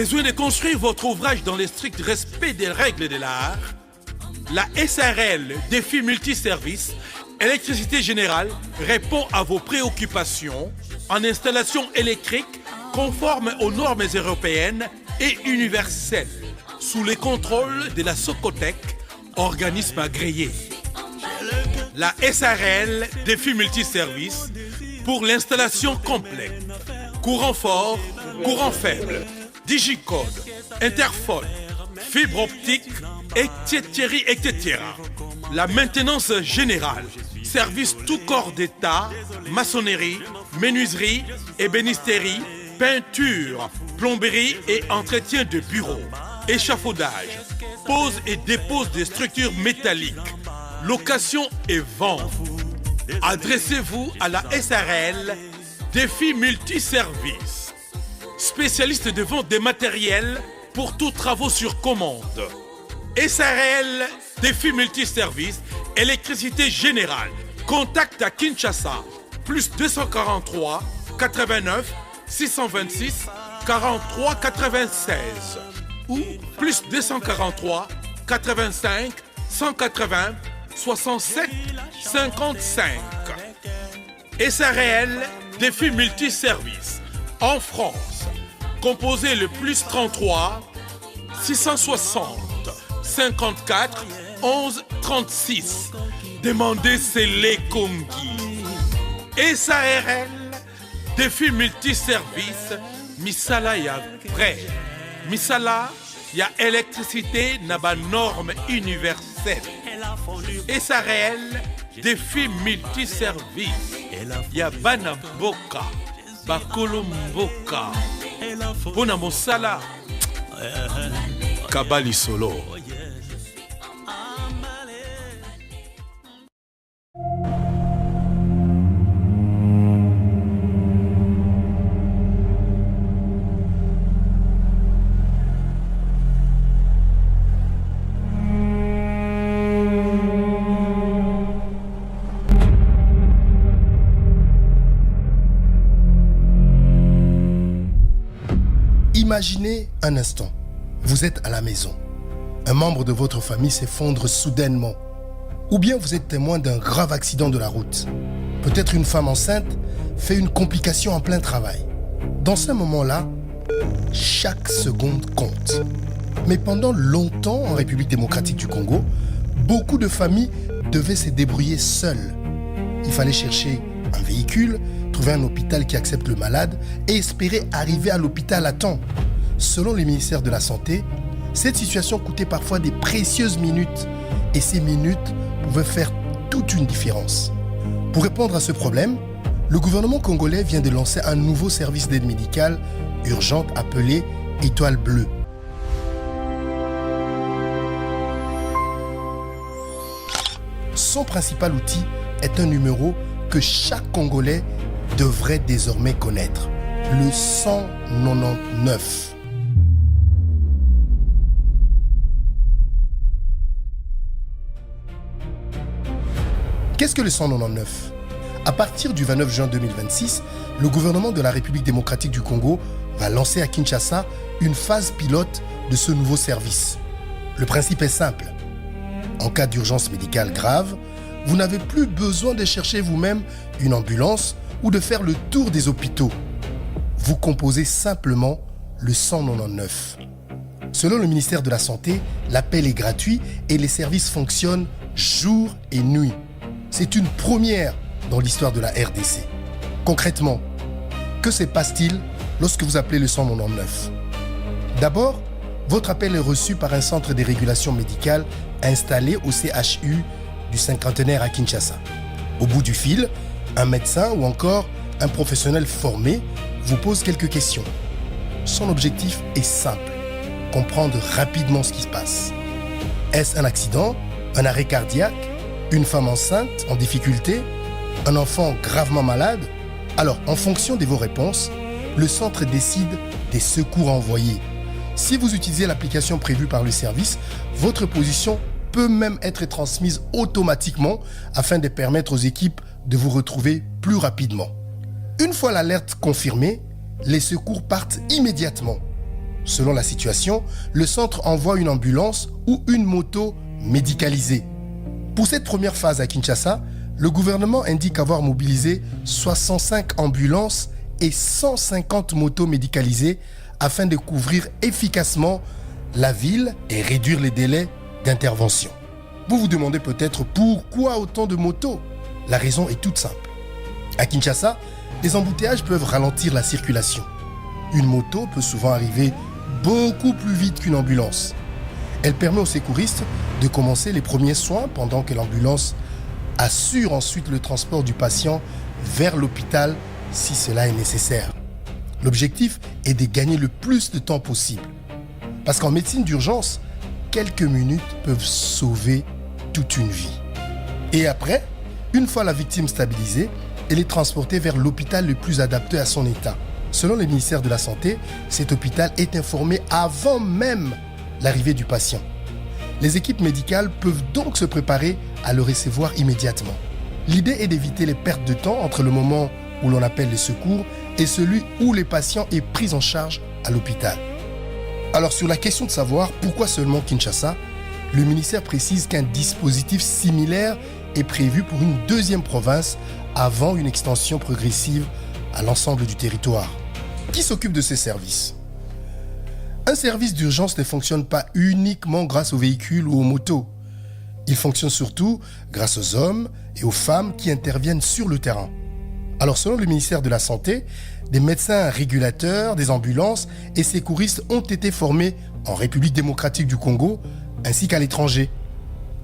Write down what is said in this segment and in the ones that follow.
Besoin de construire votre ouvrage dans le strict respect des règles de l'art? La SARL Défi Multiservice Électricité Générale répond à vos préoccupations en installation électrique conforme aux normes européennes et universelles, sous le contrôle de la Socotec, organisme agréé. La SARL Défi Multiservice pour l'installation complète, courant fort, courant faible, digicode, interphone, fibre optique, etc. La maintenance générale, service tout corps d'État, maçonnerie, menuiserie, ébénisterie, peinture, plomberie et entretien de bureaux, échafaudage, pose et dépose des structures métalliques, location et vente. Adressez-vous à la SARL Défi Multiservice, spécialiste de vente des matériels pour tous travaux sur commande. SARL Défi Multiservice Électricité Générale. Contact à Kinshasa, plus 243 89 626 43 96 ou plus 243 85 180 67 55. SARL Défi Multiservice en France. Composez le plus 33 660 54 11 36. Demandez c'est les Kongi. SARL Défi Multiservice. Misala ya vrai. Misala ya électricité na ba norme universelle. SARL Défi Multiservice. Ya bana mboka bakolo mboka pona mosala kabali solo. Imaginez un instant, vous êtes à la maison. Un membre de votre famille s'effondre soudainement. Ou bien vous êtes témoin d'un grave accident de la route. Peut-être une femme enceinte fait une complication en plein travail. Dans ce moment-là, chaque seconde compte. Mais pendant longtemps, en République démocratique du Congo, beaucoup de familles devaient se débrouiller seules. Il fallait chercher un véhicule, trouver un hôpital qui accepte le malade et espérer arriver à l'hôpital à temps. Selon le ministère de la Santé, cette situation coûtait parfois des précieuses minutes et ces minutes pouvaient faire toute une différence. Pour répondre à ce problème, le gouvernement congolais vient de lancer un nouveau service d'aide médicale urgente appelé Étoile Bleue. Son principal outil est un numéro que chaque Congolais devrait désormais connaître, le 199. Qu'est-ce que le 199? À partir du 29 juin 2026, le gouvernement de la République démocratique du Congo va lancer à Kinshasa une phase pilote de ce nouveau service. Le principe est simple. En cas d'urgence médicale grave, vous n'avez plus besoin de chercher vous-même une ambulance ou de faire le tour des hôpitaux. Vous composez simplement le 199. Selon le ministère de la Santé, l'appel est gratuit et les services fonctionnent jour et nuit. C'est une première dans l'histoire de la RDC. Concrètement, que se passe-t-il lorsque vous appelez le 199? D'abord, votre appel est reçu par un centre de régulation médicale installé au CHU du cinquantenaire à Kinshasa. Au bout du fil, un médecin ou encore un professionnel formé vous pose quelques questions. Son objectif est simple, comprendre rapidement ce qui se passe. Est-ce un accident, un arrêt cardiaque, une femme enceinte en difficulté, un enfant gravement malade? Alors, en fonction de vos réponses, le centre décide des secours envoyés. Si vous utilisez l'application prévue par le service, votre position peut même être transmise automatiquement afin de permettre aux équipes de vous retrouver plus rapidement. Une fois l'alerte confirmée, les secours partent immédiatement. Selon la situation, le centre envoie une ambulance ou une moto médicalisée. Pour cette première phase à Kinshasa, le gouvernement indique avoir mobilisé 65 ambulances et 150 motos médicalisées afin de couvrir efficacement la ville et réduire les délais d'intervention. Vous vous demandez peut-être pourquoi autant de motos? La raison est toute simple. À Kinshasa, les embouteillages peuvent ralentir la circulation. Une moto peut souvent arriver beaucoup plus vite qu'une ambulance. Elle permet aux secouristes de commencer les premiers soins pendant que l'ambulance assure ensuite le transport du patient vers l'hôpital si cela est nécessaire. L'objectif est de gagner le plus de temps possible. Parce qu'en médecine d'urgence, quelques minutes peuvent sauver toute une vie. Et après, une fois la victime stabilisée, elle est transportée vers l'hôpital le plus adapté à son état. Selon le ministère de la Santé, cet hôpital est informé avant même l'arrivée du patient. Les équipes médicales peuvent donc se préparer à le recevoir immédiatement. L'idée est d'éviter les pertes de temps entre le moment où l'on appelle les secours et celui où le patient est pris en charge à l'hôpital. Alors sur la question de savoir pourquoi seulement Kinshasa, le ministère précise qu'un dispositif similaire est prévu pour une deuxième province avant une extension progressive à l'ensemble du territoire. Qui s'occupe de ces services? Un service d'urgence ne fonctionne pas uniquement grâce aux véhicules ou aux motos. Il fonctionne surtout grâce aux hommes et aux femmes qui interviennent sur le terrain. Alors selon le ministère de la Santé, des médecins régulateurs, des ambulances et secouristes ont été formés en République démocratique du Congo ainsi qu'à l'étranger.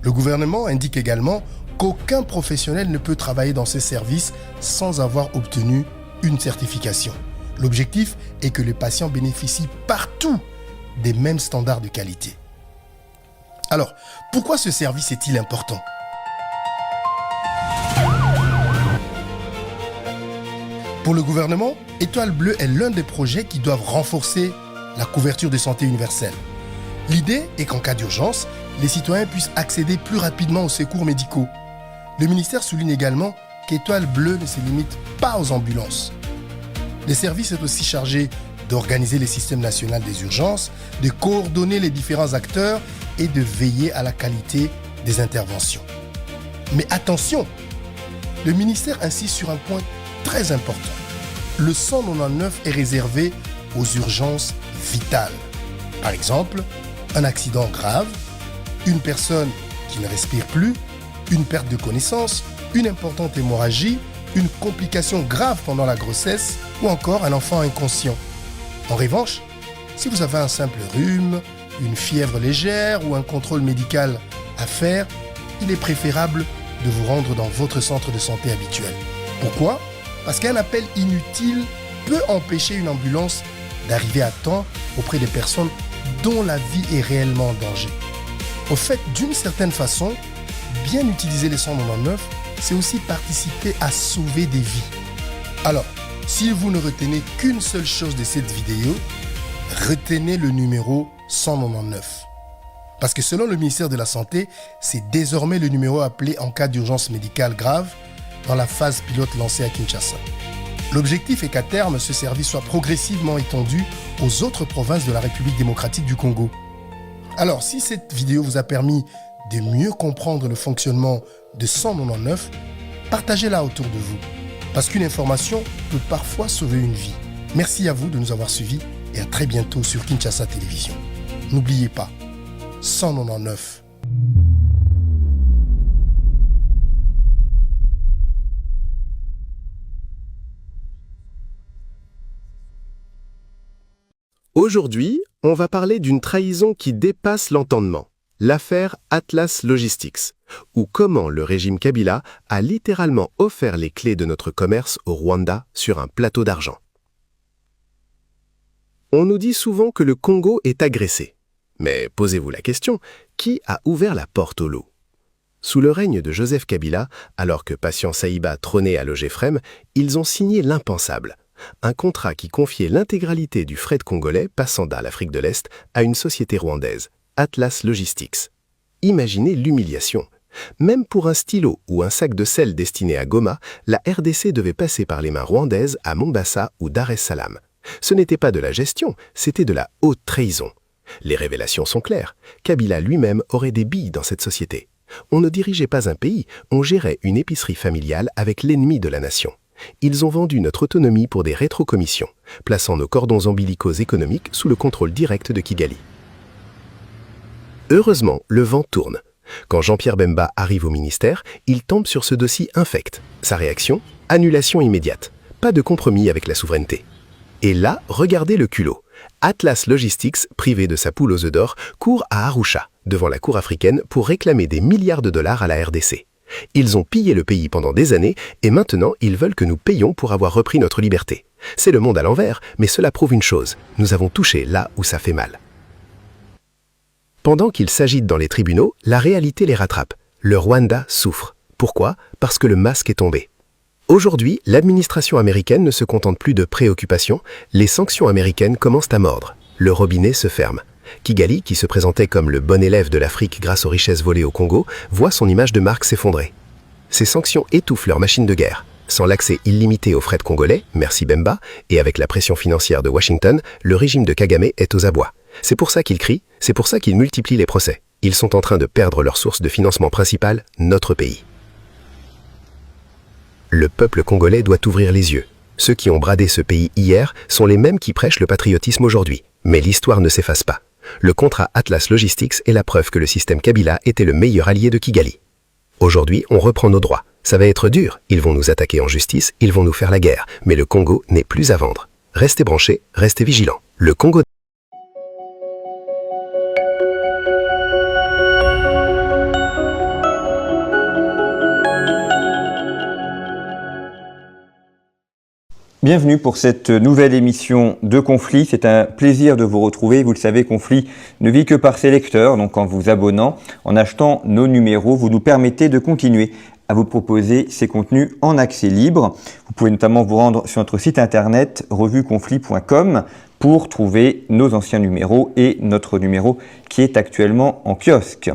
Le gouvernement indique également qu'aucun professionnel ne peut travailler dans ces services sans avoir obtenu une certification. L'objectif est que les patients bénéficient partout des mêmes standards de qualité. Alors, pourquoi ce service est-il important? Pour le gouvernement, Étoile Bleue est l'un des projets qui doivent renforcer la couverture de santé universelle. L'idée est qu'en cas d'urgence, les citoyens puissent accéder plus rapidement aux secours médicaux. Le ministère souligne également qu'Étoile Bleue ne se limite pas aux ambulances. Le service est aussi chargé d'organiser les systèmes nationaux des urgences, de coordonner les différents acteurs et de veiller à la qualité des interventions. Mais attention, le ministère insiste sur un point très important. Le 199 est réservé aux urgences vitales. Par exemple, un accident grave, une personne qui ne respire plus, une perte de connaissance, une importante hémorragie, une complication grave pendant la grossesse ou encore un enfant inconscient. En revanche, si vous avez un simple rhume, une fièvre légère ou un contrôle médical à faire, il est préférable de vous rendre dans votre centre de santé habituel. Pourquoi? Parce qu'un appel inutile peut empêcher une ambulance d'arriver à temps auprès des personnes dont la vie est réellement en danger. Au fait, d'une certaine façon, bien utiliser les 199, c'est aussi participer à sauver des vies. Alors, si vous ne retenez qu'une seule chose de cette vidéo, retenez le numéro 199. Parce que selon le ministère de la Santé, c'est désormais le numéro appelé en cas d'urgence médicale grave dans la phase pilote lancée à Kinshasa. L'objectif est qu'à terme, ce service soit progressivement étendu aux autres provinces de la République démocratique du Congo. Alors, si cette vidéo vous a permis de mieux comprendre le fonctionnement de 199, partagez-la autour de vous. Parce qu'une information peut parfois sauver une vie. Merci à vous de nous avoir suivis et à très bientôt sur Kinshasa Télévision. N'oubliez pas, 199. Aujourd'hui, on va parler d'une trahison qui dépasse l'entendement, l'affaire Atlas Logistics, ou comment le régime Kabila a littéralement offert les clés de notre commerce au Rwanda sur un plateau d'argent. On nous dit souvent que le Congo est agressé. Mais posez-vous la question, qui a ouvert la porte au loup? Sous le règne de Joseph Kabila, alors que Patient Saïba trônait à Logefrem, ils ont signé l'impensable. Un contrat qui confiait l'intégralité du fret congolais passant dans l'Afrique de l'Est à une société rwandaise, Atlas Logistics. Imaginez l'humiliation. Même pour un stylo ou un sac de sel destiné à Goma, la RDC devait passer par les mains rwandaises à Mombasa ou Dar es Salaam. Ce n'était pas de la gestion, c'était de la haute trahison. Les révélations sont claires. Kabila lui-même aurait des billes dans cette société. On ne dirigeait pas un pays, on gérait une épicerie familiale avec l'ennemi de la nation. Ils ont vendu notre autonomie pour des rétrocommissions, plaçant nos cordons ombilicaux économiques sous le contrôle direct de Kigali. Heureusement, le vent tourne. Quand Jean-Pierre Bemba arrive au ministère, il tombe sur ce dossier infect. Sa réaction ? Annulation immédiate. Pas de compromis avec la souveraineté. Et là, regardez le culot. Atlas Logistics, privé de sa poule aux œufs d'or, court à Arusha, devant la Cour africaine, pour réclamer des milliards de dollars à la RDC. Ils ont pillé le pays pendant des années et maintenant ils veulent que nous payions pour avoir repris notre liberté. C'est le monde à l'envers, mais cela prouve une chose, nous avons touché là où ça fait mal. Pendant qu'ils s'agitent dans les tribunaux, la réalité les rattrape. Le Rwanda souffre. Pourquoi ? Parce que le masque est tombé. Aujourd'hui, l'administration américaine ne se contente plus de préoccupations, les sanctions américaines commencent à mordre. Le robinet se ferme. Kigali, qui se présentait comme le bon élève de l'Afrique grâce aux richesses volées au Congo, voit son image de marque s'effondrer. Ces sanctions étouffent leur machine de guerre. Sans l'accès illimité aux fret congolais, merci Bemba, et avec la pression financière de Washington, le régime de Kagame est aux abois. C'est pour ça qu'ils crient, c'est pour ça qu'ils multiplient les procès. Ils sont en train de perdre leur source de financement principale, notre pays. Le peuple congolais doit ouvrir les yeux. Ceux qui ont bradé ce pays hier sont les mêmes qui prêchent le patriotisme aujourd'hui. Mais l'histoire ne s'efface pas. Le contrat Atlas Logistics est la preuve que le système Kabila était le meilleur allié de Kigali. Aujourd'hui, on reprend nos droits. Ça va être dur, ils vont nous attaquer en justice, ils vont nous faire la guerre. Mais le Congo n'est plus à vendre. Restez branchés, restez vigilants. Le Congo... Bienvenue pour cette nouvelle émission de Conflit. C'est un plaisir de vous retrouver. Vous le savez, Conflit ne vit que par ses lecteurs. Donc en vous abonnant, en achetant nos numéros, vous nous permettez de continuer à vous proposer ces contenus en accès libre. Vous pouvez notamment vous rendre sur notre site internet revueconflit.com pour trouver nos anciens numéros et notre numéro qui est actuellement en kiosque.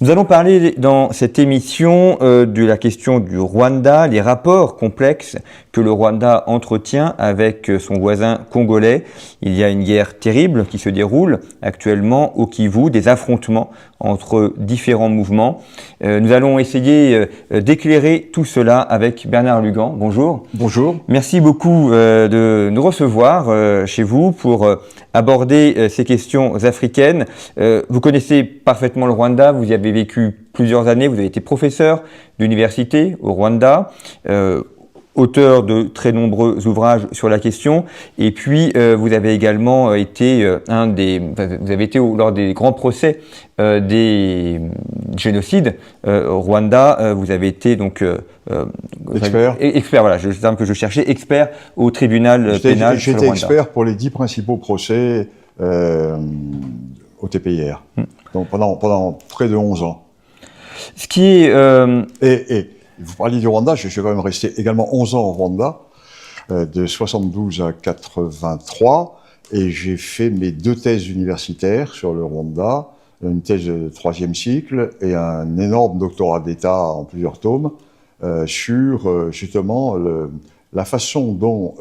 Nous allons parler dans cette émission de la question du Rwanda, les rapports complexes que le Rwanda entretient avec son voisin congolais. Il y a une guerre terrible qui se déroule actuellement au Kivu, des affrontements entre différents mouvements. Nous allons essayer d'éclairer tout cela avec Bernard Lugan. Bonjour. Bonjour. Merci beaucoup de nous recevoir chez vous pour aborder ces questions africaines. Vous connaissez parfaitement le Rwanda, vous y avez vécu plusieurs années, vous avez été professeur d'université au Rwanda, auteur de très nombreux ouvrages sur la question, et puis vous avez également été vous avez été lors des grands procès des génocides au Rwanda. Vous avez été donc expert. Voilà, c'est le terme que je cherchais, expert au tribunal pénal. J'étais expert pour les 10 principaux procès au TPIR. Donc pendant près de 11 ans. Ce qui est et vous parliez du Rwanda, je suis quand même resté également 11 ans au Rwanda, de 72 à 83, et j'ai fait mes 2 thèses universitaires sur le Rwanda, une thèse de 3e cycle et un énorme doctorat d'État en plusieurs tomes sur justement la façon dont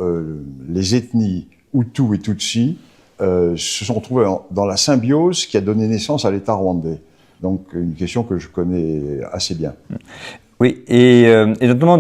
les ethnies Hutu et Tutsi se sont trouvées dans la symbiose qui a donné naissance à l'État rwandais. Donc une question que je connais assez bien. Oui, et notamment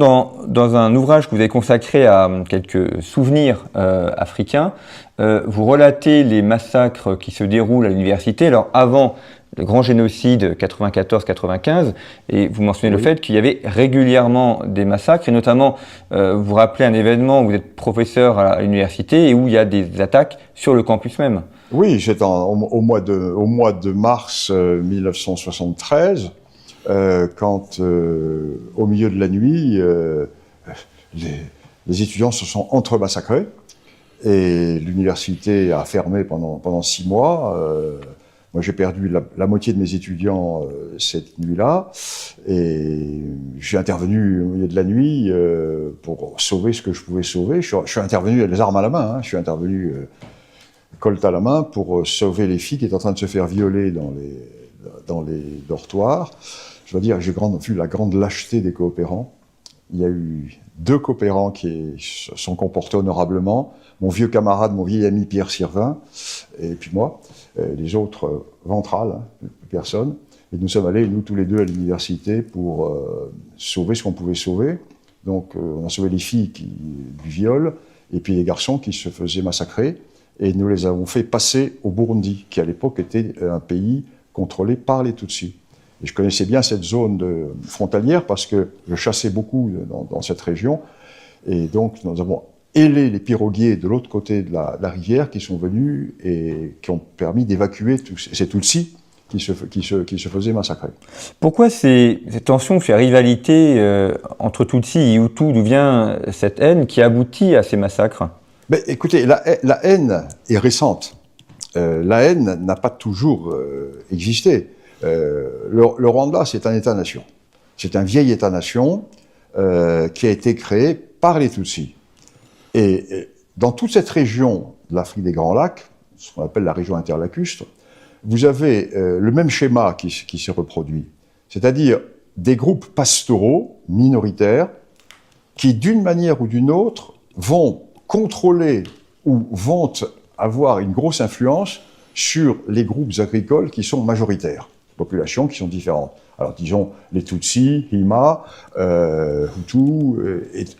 dans un ouvrage que vous avez consacré à quelques souvenirs africains, vous relatez les massacres qui se déroulent à l'université. Alors avant le grand génocide 94-95, et vous mentionnez le fait qu'il y avait régulièrement des massacres, et notamment vous rappelez un événement où vous êtes professeur à l'université et où il y a des attaques sur le campus même. Oui, j'étais au mois de mars 1973. Quand au milieu de la nuit, les étudiants se sont entre-massacrés et l'université a fermé pendant 6 mois. Moi, j'ai perdu la moitié de mes étudiants cette nuit-là et j'ai intervenu au milieu de la nuit pour sauver ce que je pouvais sauver. Je suis intervenu les armes à la main, je suis intervenu Colt à la main pour sauver les filles qui étaient en train de se faire violer dans les dortoirs. Je dois dire, j'ai vu la grande lâcheté des coopérants il y a eu 2 coopérants qui se sont comportés honorablement, mon vieux camarade, mon vieil ami Pierre Sirvin, et puis moi, les autres ventrales, hein, personne. Et nous sommes allés, nous tous les deux, à l'université pour sauver ce qu'on pouvait sauver. Donc on a sauvé les filles du viol, et puis les garçons qui se faisaient massacrer, et nous les avons fait passer au Burundi, qui à l'époque était un pays contrôlé par les Tutsis. Et je connaissais bien cette zone frontalière parce que je chassais beaucoup dans cette région, et donc nous avons ailé les piroguiers de l'autre côté de la rivière qui sont venus et qui ont permis d'évacuer tous ces Tutsis qui se faisaient massacrer. Pourquoi ces tensions, ces rivalités entre Tutsis et Hutus, d'où vient cette haine qui aboutit à ces massacres? Mais écoutez, la haine est récente. La haine n'a pas toujours existé. Le Rwanda, c'est un État-nation. C'est un vieil État-nation qui a été créé par les Tutsis. Et dans toute cette région de l'Afrique des Grands Lacs, ce qu'on appelle la région interlacustre, vous avez le même schéma qui se reproduit. C'est-à-dire des groupes pastoraux minoritaires qui, d'une manière ou d'une autre, vont contrôler ou vont avoir une grosse influence sur les groupes agricoles qui sont majoritaires, populations qui sont différentes. Alors disons les Tutsis, Hima, Hutus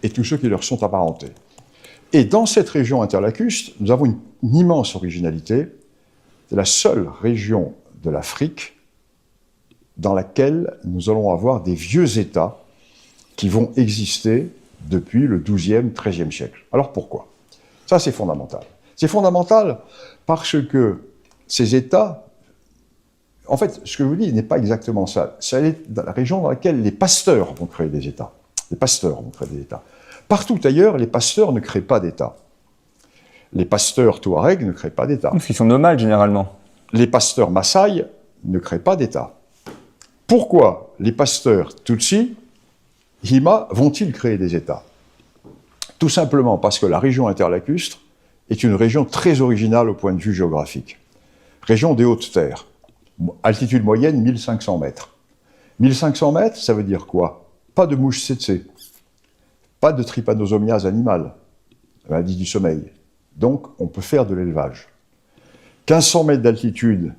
et tous ceux qui leur sont apparentés. Et dans cette région interlacustre, nous avons une immense originalité. C'est la seule région de l'Afrique dans laquelle nous allons avoir des vieux États qui vont exister depuis le XIIe, XIIIe siècle. Alors pourquoi? Ça, c'est fondamental. C'est fondamental parce que ces États, en fait, ce que je vous dis n'est pas exactement ça. C'est dans la région dans laquelle les pasteurs vont créer des États. Les pasteurs vont créer des États. Partout ailleurs, les pasteurs ne créent pas d'État. Les pasteurs touaregs ne créent pas d'État. Parce qu'ils sont nomades, généralement. Les pasteurs Maasai ne créent pas d'État. Pourquoi les pasteurs Tutsis, Hima, vont-ils créer des États? Tout simplement parce que la région interlacustre est une région très originale au point de vue géographique. Région des hautes terres, altitude moyenne 1500 mètres. 1500 mètres, ça veut dire quoi? Pas de mouches tsetse, pas de trypanosomiase animale, maladie du sommeil. Donc, on peut faire de l'élevage. 1500 mètres d'altitude,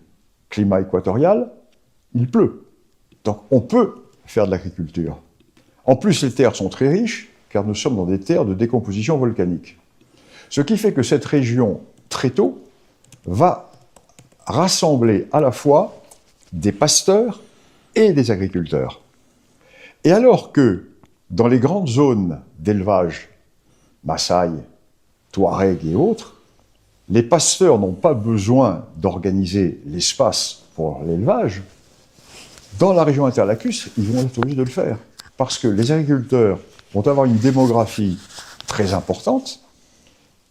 climat équatorial, il pleut. Donc, on peut faire de l'agriculture. En plus, les terres sont très riches, car nous sommes dans des terres de décomposition volcanique. Ce qui fait que cette région, très tôt, va rassembler à la fois des pasteurs et des agriculteurs. Et alors que, dans les grandes zones d'élevage, Maasai, Touareg et autres, les pasteurs n'ont pas besoin d'organiser l'espace pour l'élevage. Dans la région interlacustre, ils vont être obligés de le faire. Parce que les agriculteurs vont avoir une démographie très importante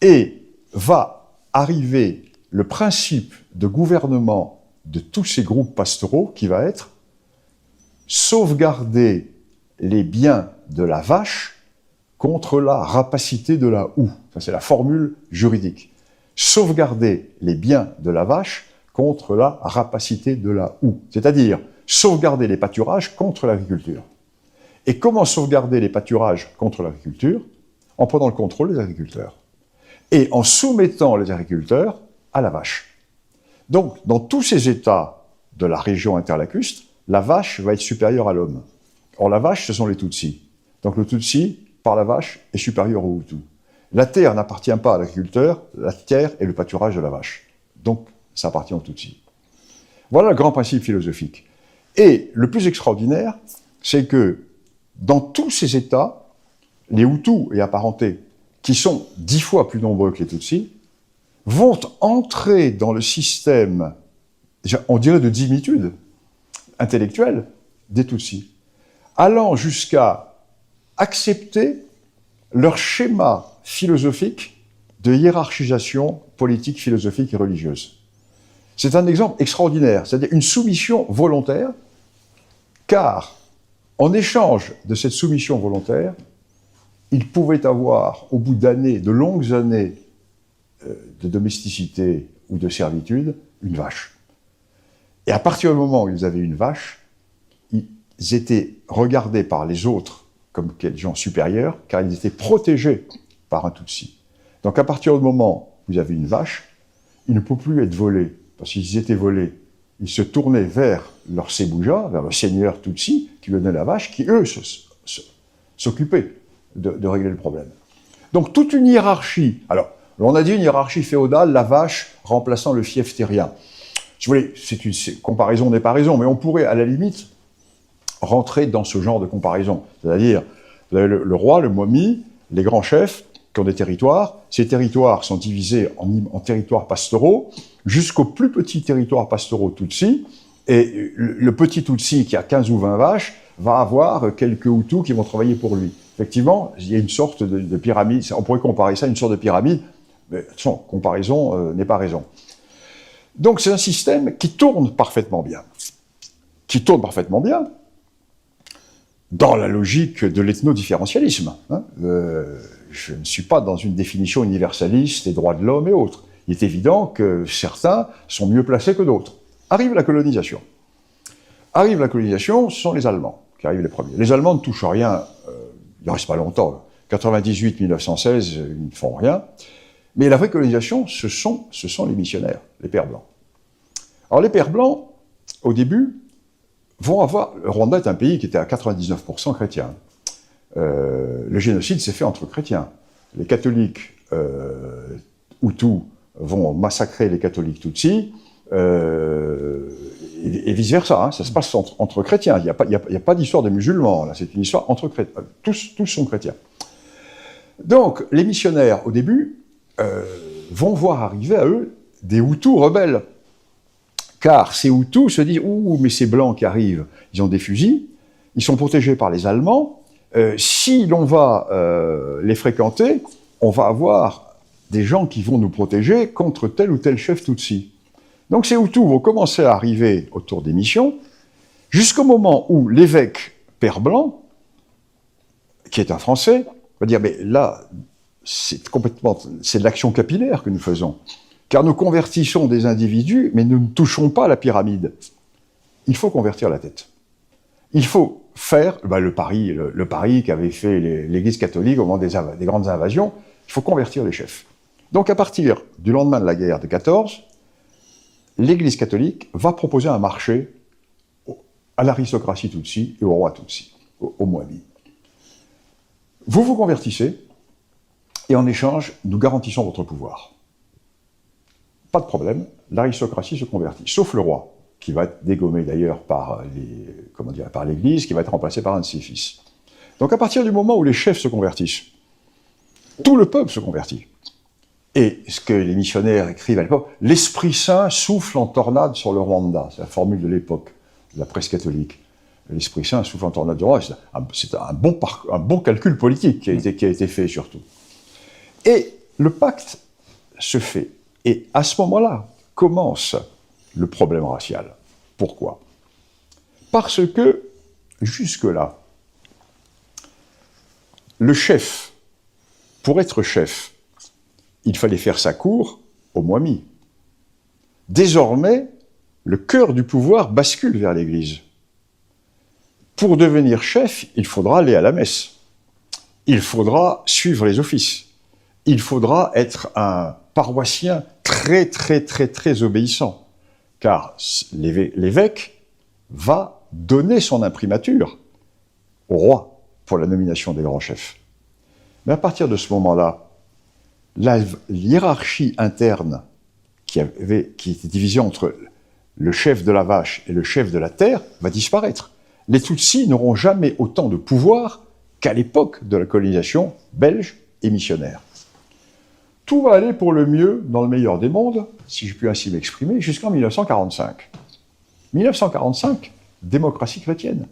et va arriver le principe de gouvernement de tous ces groupes pastoraux qui va être sauvegarder les biens de la vache contre la rapacité de la houe. Ça, c'est la formule juridique. Sauvegarder les biens de la vache contre la rapacité de la houe. C'est-à-dire sauvegarder les pâturages contre l'agriculture. Et comment sauvegarder les pâturages contre l'agriculture? En prenant le contrôle des agriculteurs. Et en soumettant les agriculteurs à la vache. Donc, dans tous ces États de la région interlacustre, la vache va être supérieure à l'homme. Or, la vache, ce sont les Tutsis. Donc, le Tutsi, par la vache, est supérieur au Hutu. La terre n'appartient pas à l'agriculteur, la terre est le pâturage de la vache. Donc, ça appartient aux Tutsis. Voilà le grand principe philosophique. Et le plus extraordinaire, c'est que dans tous ces États, les Hutus et apparentés, qui sont 10 fois plus nombreux que les Tutsis, vont entrer dans le système, on dirait de dimitude intellectuelle, des Tutsis, allant jusqu'à accepter leur schéma philosophique de hiérarchisation politique, philosophique et religieuse. C'est un exemple extraordinaire, c'est-à-dire une soumission volontaire, car en échange de cette soumission volontaire, ils pouvaient avoir, au bout d'années, de longues années de domesticité ou de servitude, une vache. Et à partir du moment où ils avaient une vache, ils étaient regardés par les autres comme des gens supérieurs, car ils étaient protégés par un Tutsi. Donc à partir du moment où vous avez une vache, ils ne peuvent plus être volés, parce qu'ils étaient volés. Ils se tournaient vers leur Sebouja, vers le seigneur Tutsi, qui lui donnait la vache, qui eux s'occupaient de régler le problème. Donc toute une hiérarchie. Alors, on a dit une hiérarchie féodale, la vache remplaçant le fief terrien. Si vous voulez, c'est une comparaison n'est pas raison, mais on pourrait à la limite rentrer dans ce genre de comparaison. C'est-à-dire, vous avez le roi, le moimi, les grands chefs qui ont des territoires. Ces territoires sont divisés en territoires pastoraux, jusqu'aux plus petits territoires pastoraux Tutsi. Et le petit Tutsi qui a 15 ou 20 vaches va avoir quelques Hutus qui vont travailler pour lui. Effectivement, il y a une sorte de pyramide. On pourrait comparer ça à une sorte de pyramide, mais sans comparaison n'est pas raison. Donc c'est un système qui tourne parfaitement bien. Qui tourne parfaitement bien dans la logique de l'ethno-différentialisme. Je ne suis pas dans une définition universaliste des droits de l'homme et autres. Il est évident que certains sont mieux placés que d'autres. Arrive la colonisation. Arrive la colonisation, ce sont les Allemands qui arrivent les premiers. Les Allemands ne touchent rien, il ne reste pas longtemps. 98-1916, ils ne font rien. Mais la vraie colonisation, ce sont les missionnaires, les Pères blancs. Alors les Pères blancs, au début, vont avoir... Le Rwanda est un pays qui était à 99% chrétien. Le génocide s'est fait entre chrétiens. Les catholiques Hutus vont massacrer les catholiques Tutsis, et vice-versa. Hein, ça se passe entre chrétiens. Il n'y a pas d'histoire de musulmans, là. C'est une histoire entre chrétiens. Tous sont chrétiens. Donc, les missionnaires, au début, vont voir arriver à eux des Hutus rebelles. Car ces Hutus se disent « Ouh, mais ces Blancs qui arrivent, ils ont des fusils, ils sont protégés par les Allemands. Si l'on va les fréquenter, on va avoir des gens qui vont nous protéger contre tel ou tel chef Tutsi. » Donc ces Hutus vont commencer à arriver autour des missions, jusqu'au moment où l'évêque Père Blanc, qui est un Français, va dire « Mais là, c'est de l'action capillaire que nous faisons. Car nous convertissons des individus, mais nous ne touchons pas la pyramide. Il faut convertir la tête. Il faut faire le pari qu'avait fait l'Église catholique au moment des grandes invasions. Il faut convertir les chefs. Donc à partir du lendemain de la guerre de 14, l'Église catholique va proposer un marché à l'aristocratie Tutsi et au roi Tutsi, au Moabi. Vous vous convertissez, et en échange, nous garantissons votre pouvoir. Pas de problème, l'aristocratie se convertit, sauf le roi, qui va être dégommé d'ailleurs par l'Église, qui va être remplacé par un de ses fils. Donc à partir du moment où les chefs se convertissent, tout le peuple se convertit. Et ce que les missionnaires écrivent à l'époque, l'Esprit Saint souffle en tornade sur le Rwanda, c'est la formule de l'époque, de la presse catholique. L'Esprit Saint souffle en tornade du roi, c'est un bon calcul politique qui a été fait surtout. Et le pacte se fait. Et à ce moment-là, commence le problème racial. Pourquoi? Parce que, jusque-là, le chef, pour être chef, il fallait faire sa cour au Moimi. Désormais, le cœur du pouvoir bascule vers l'Église. Pour devenir chef, il faudra aller à la messe. Il faudra suivre les offices. Il faudra être un paroissien très, très, très, très obéissant. Car l'évêque va donner son imprimature au roi pour la nomination des grands chefs. Mais à partir de ce moment-là, la hiérarchie interne qui était divisée entre le chef de la vache et le chef de la terre va disparaître. Les Tutsis n'auront jamais autant de pouvoir qu'à l'époque de la colonisation belge et missionnaire. Tout va aller pour le mieux, dans le meilleur des mondes, si je puis ainsi m'exprimer, jusqu'en 1945. 1945, démocratie chrétienne.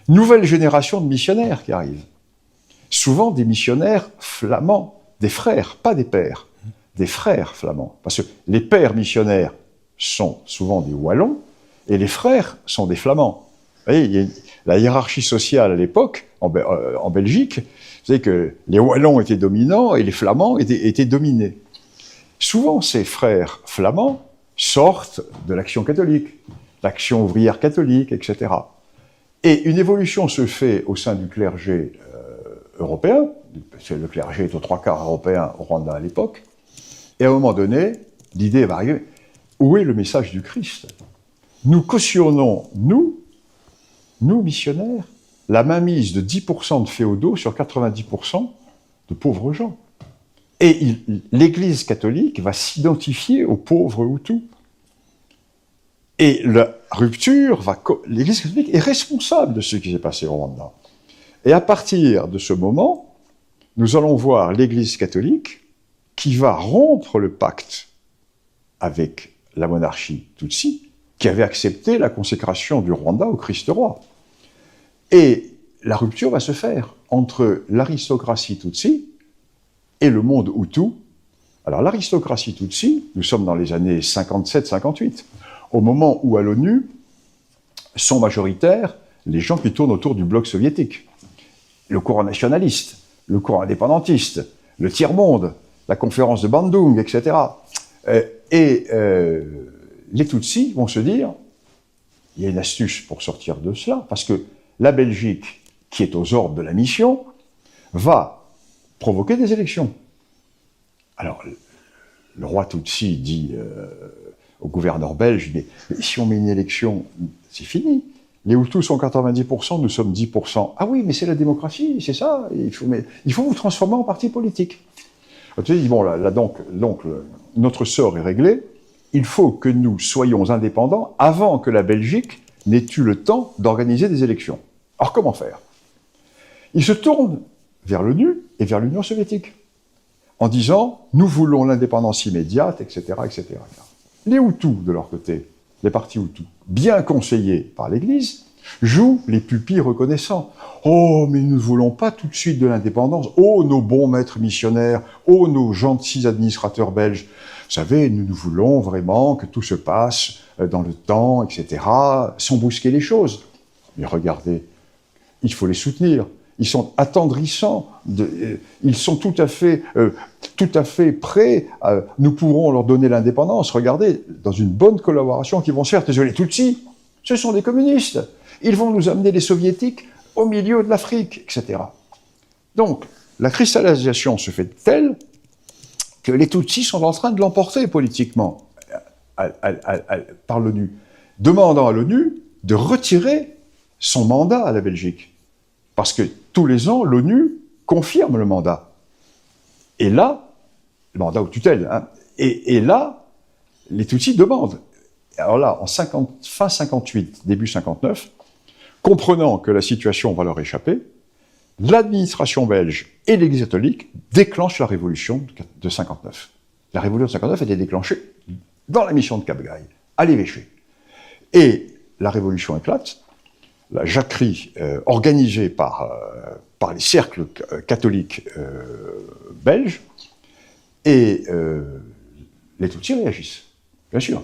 Nouvelle génération de missionnaires qui arrivent. Souvent des missionnaires flamands, des frères, pas des pères, des frères flamands. Parce que les pères missionnaires sont souvent des Wallons, et les frères sont des Flamands. Vous voyez, il y a la hiérarchie sociale à l'époque, en Belgique, vous savez que les Wallons étaient dominants et les Flamands étaient dominés. Souvent, ces frères flamands sortent de l'Action catholique, l'Action ouvrière catholique, etc. Et une évolution se fait au sein du clergé européen, le clergé est aux 3/4 européen au Rwanda à l'époque, et à un moment donné, l'idée va arriver, où est le message du Christ? Nous cautionnons, nous missionnaires, la mainmise de 10% de féodaux sur 90% de pauvres gens. Et l'Église catholique va s'identifier aux pauvres Hutus. Et la rupture l'Église catholique est responsable de ce qui s'est passé au Rwanda. Et à partir de ce moment, nous allons voir l'Église catholique qui va rompre le pacte avec la monarchie Tutsi, qui avait accepté la consécration du Rwanda au Christ roi. Et la rupture va se faire entre l'aristocratie Tutsi et le monde Hutu. Alors l'aristocratie Tutsi, nous sommes dans les années 57-58, au moment où à l'ONU sont majoritaires les gens qui tournent autour du bloc soviétique. Le courant nationaliste, le courant indépendantiste, le tiers-monde, la conférence de Bandung, etc. Les Tutsis vont se dire, il y a une astuce pour sortir de cela, parce que la Belgique, qui est aux ordres de la mission, va provoquer des élections. Alors, le roi Tutsi dit au gouverneur belge, mais si on met une élection, c'est fini. Les Hutus sont 90%, nous sommes 10%. Ah oui, mais c'est la démocratie, c'est ça. Il faut vous transformer en parti politique. Tu dis, bon, là donc, notre sort est réglé. Il faut que nous soyons indépendants avant que la Belgique n'ait eu le temps d'organiser des élections. Alors comment faire? Ils se tournent vers l'ONU et vers l'Union soviétique, en disant, nous voulons l'indépendance immédiate, etc., etc. Les Hutus, de leur côté, les partis Hutus, bien conseillés par l'Église, jouent les pupilles reconnaissants. Oh, mais nous ne voulons pas tout de suite de l'indépendance. Oh, nos bons maîtres missionnaires. Oh, nos gentils administrateurs belges. Vous savez, nous voulons vraiment que tout se passe dans le temps, etc., sans brusquer les choses. Mais regardez, il faut les soutenir. Ils sont attendrissants, ils sont tout à fait prêts, nous pourrons leur donner l'indépendance. Regardez, dans une bonne collaboration qu'ils vont se faire. Les Tutsis, ce sont des communistes. Ils vont nous amener les soviétiques au milieu de l'Afrique, etc. Donc, la cristallisation se fait telle que les Tutsis sont en train de l'emporter politiquement par l'ONU, demandant à l'ONU de retirer son mandat à la Belgique. Parce que tous les ans, l'ONU confirme le mandat. Et là, le mandat aux tutelles, hein, et là, les Tutsis demandent. Alors là, fin 58, début 59, comprenant que la situation va leur échapper, l'administration belge et l'Église catholique déclenchent la révolution de 59. La révolution de 59 était déclenchée dans la mission de Kabgaï, à l'évêché. Et la révolution éclate. La jacquerie organisée par les cercles catholiques belges, et les Tutsis réagissent, bien sûr.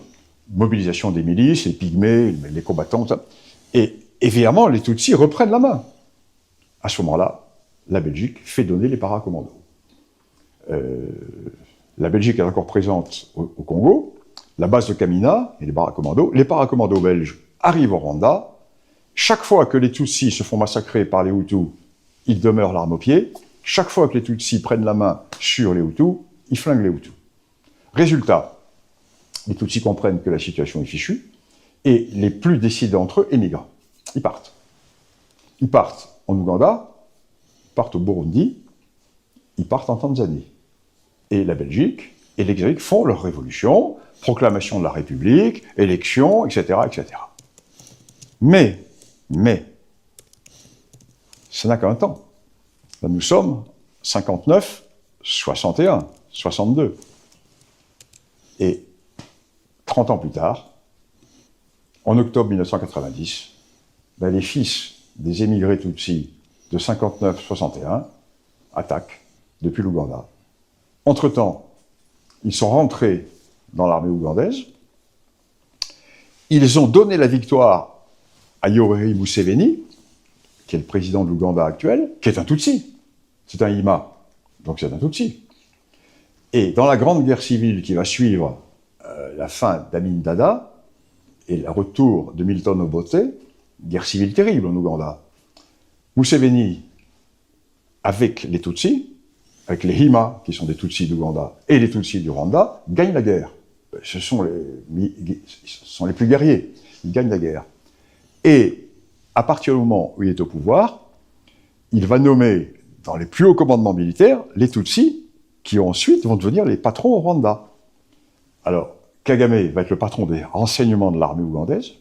Mobilisation des milices, les pygmées, les combattants, ça. Et évidemment, les Tutsis reprennent la main. À ce moment-là, la Belgique fait donner les paracommandos. La Belgique est encore présente au Congo, la base de Kamina et les paracommandos belges arrivent au Rwanda. Chaque fois que les Tutsis se font massacrer par les Hutus, ils demeurent l'arme au pied. Chaque fois que les Tutsis prennent la main sur les Hutus, ils flinguent les Hutus. Résultat, les Tutsis comprennent que la situation est fichue, et les plus décidés d'entre eux émigrent. Ils partent. Ils partent en Ouganda, ils partent au Burundi, ils partent en Tanzanie. Et la Belgique et l'Amérique font leur révolution, proclamation de la République, élection, etc., etc. Mais, ça n'a qu'un temps. Là, nous sommes 59, 61, 62. Et 30 ans plus tard, en octobre 1990, les fils des émigrés Tutsis de 59-61 attaquent depuis l'Ouganda. Entre-temps, ils sont rentrés dans l'armée ougandaise. Ils ont donné la victoire à Yoweri Museveni, qui est le président de l'Ouganda actuel, qui est un Tutsi. C'est un Hima, donc c'est un Tutsi. Et dans la grande guerre civile qui va suivre la fin d'Amin Dada et le retour de Milton Obote, guerre civile terrible en Ouganda. Museveni, avec les Tutsis, avec les Hima, qui sont des Tutsis d'Ouganda, et les Tutsis du Rwanda, gagnent la guerre. Ce sont les plus guerriers. Ils gagnent la guerre. Et à partir du moment où il est au pouvoir, il va nommer dans les plus hauts commandements militaires les Tutsis, qui ensuite vont devenir les patrons au Rwanda. Alors, Kagame va être le patron des renseignements de l'armée ougandaise,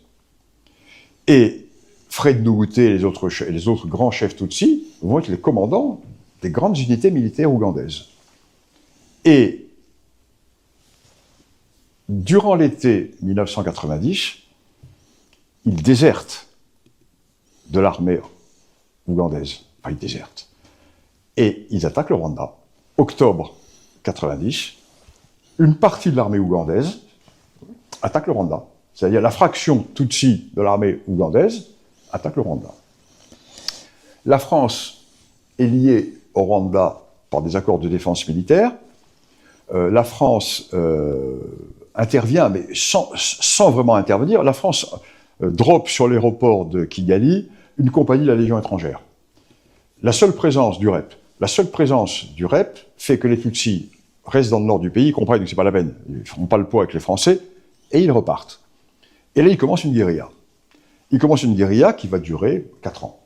et Fred Nugute et les autres grands chefs Tutsis vont être les commandants des grandes unités militaires ougandaises. Et durant l'été 1990, ils désertent de l'armée ougandaise. Enfin, ils désertent. Et ils attaquent le Rwanda. Octobre 90, une partie de l'armée ougandaise attaque le Rwanda. C'est-à-dire la fraction Tutsi de l'armée ougandaise attaque le Rwanda. La France est liée au Rwanda par des accords de défense militaire. La France intervient, mais sans vraiment intervenir. La France drop sur l'aéroport de Kigali une compagnie de la Légion étrangère. La seule présence du REP fait que les Tutsis restent dans le nord du pays, ils comprennent que c'est pas la peine, ils ne feront pas le poids avec les Français, et ils repartent. Et là, ils commencent une guérilla. Ils commencent une guérilla qui va durer 4 ans.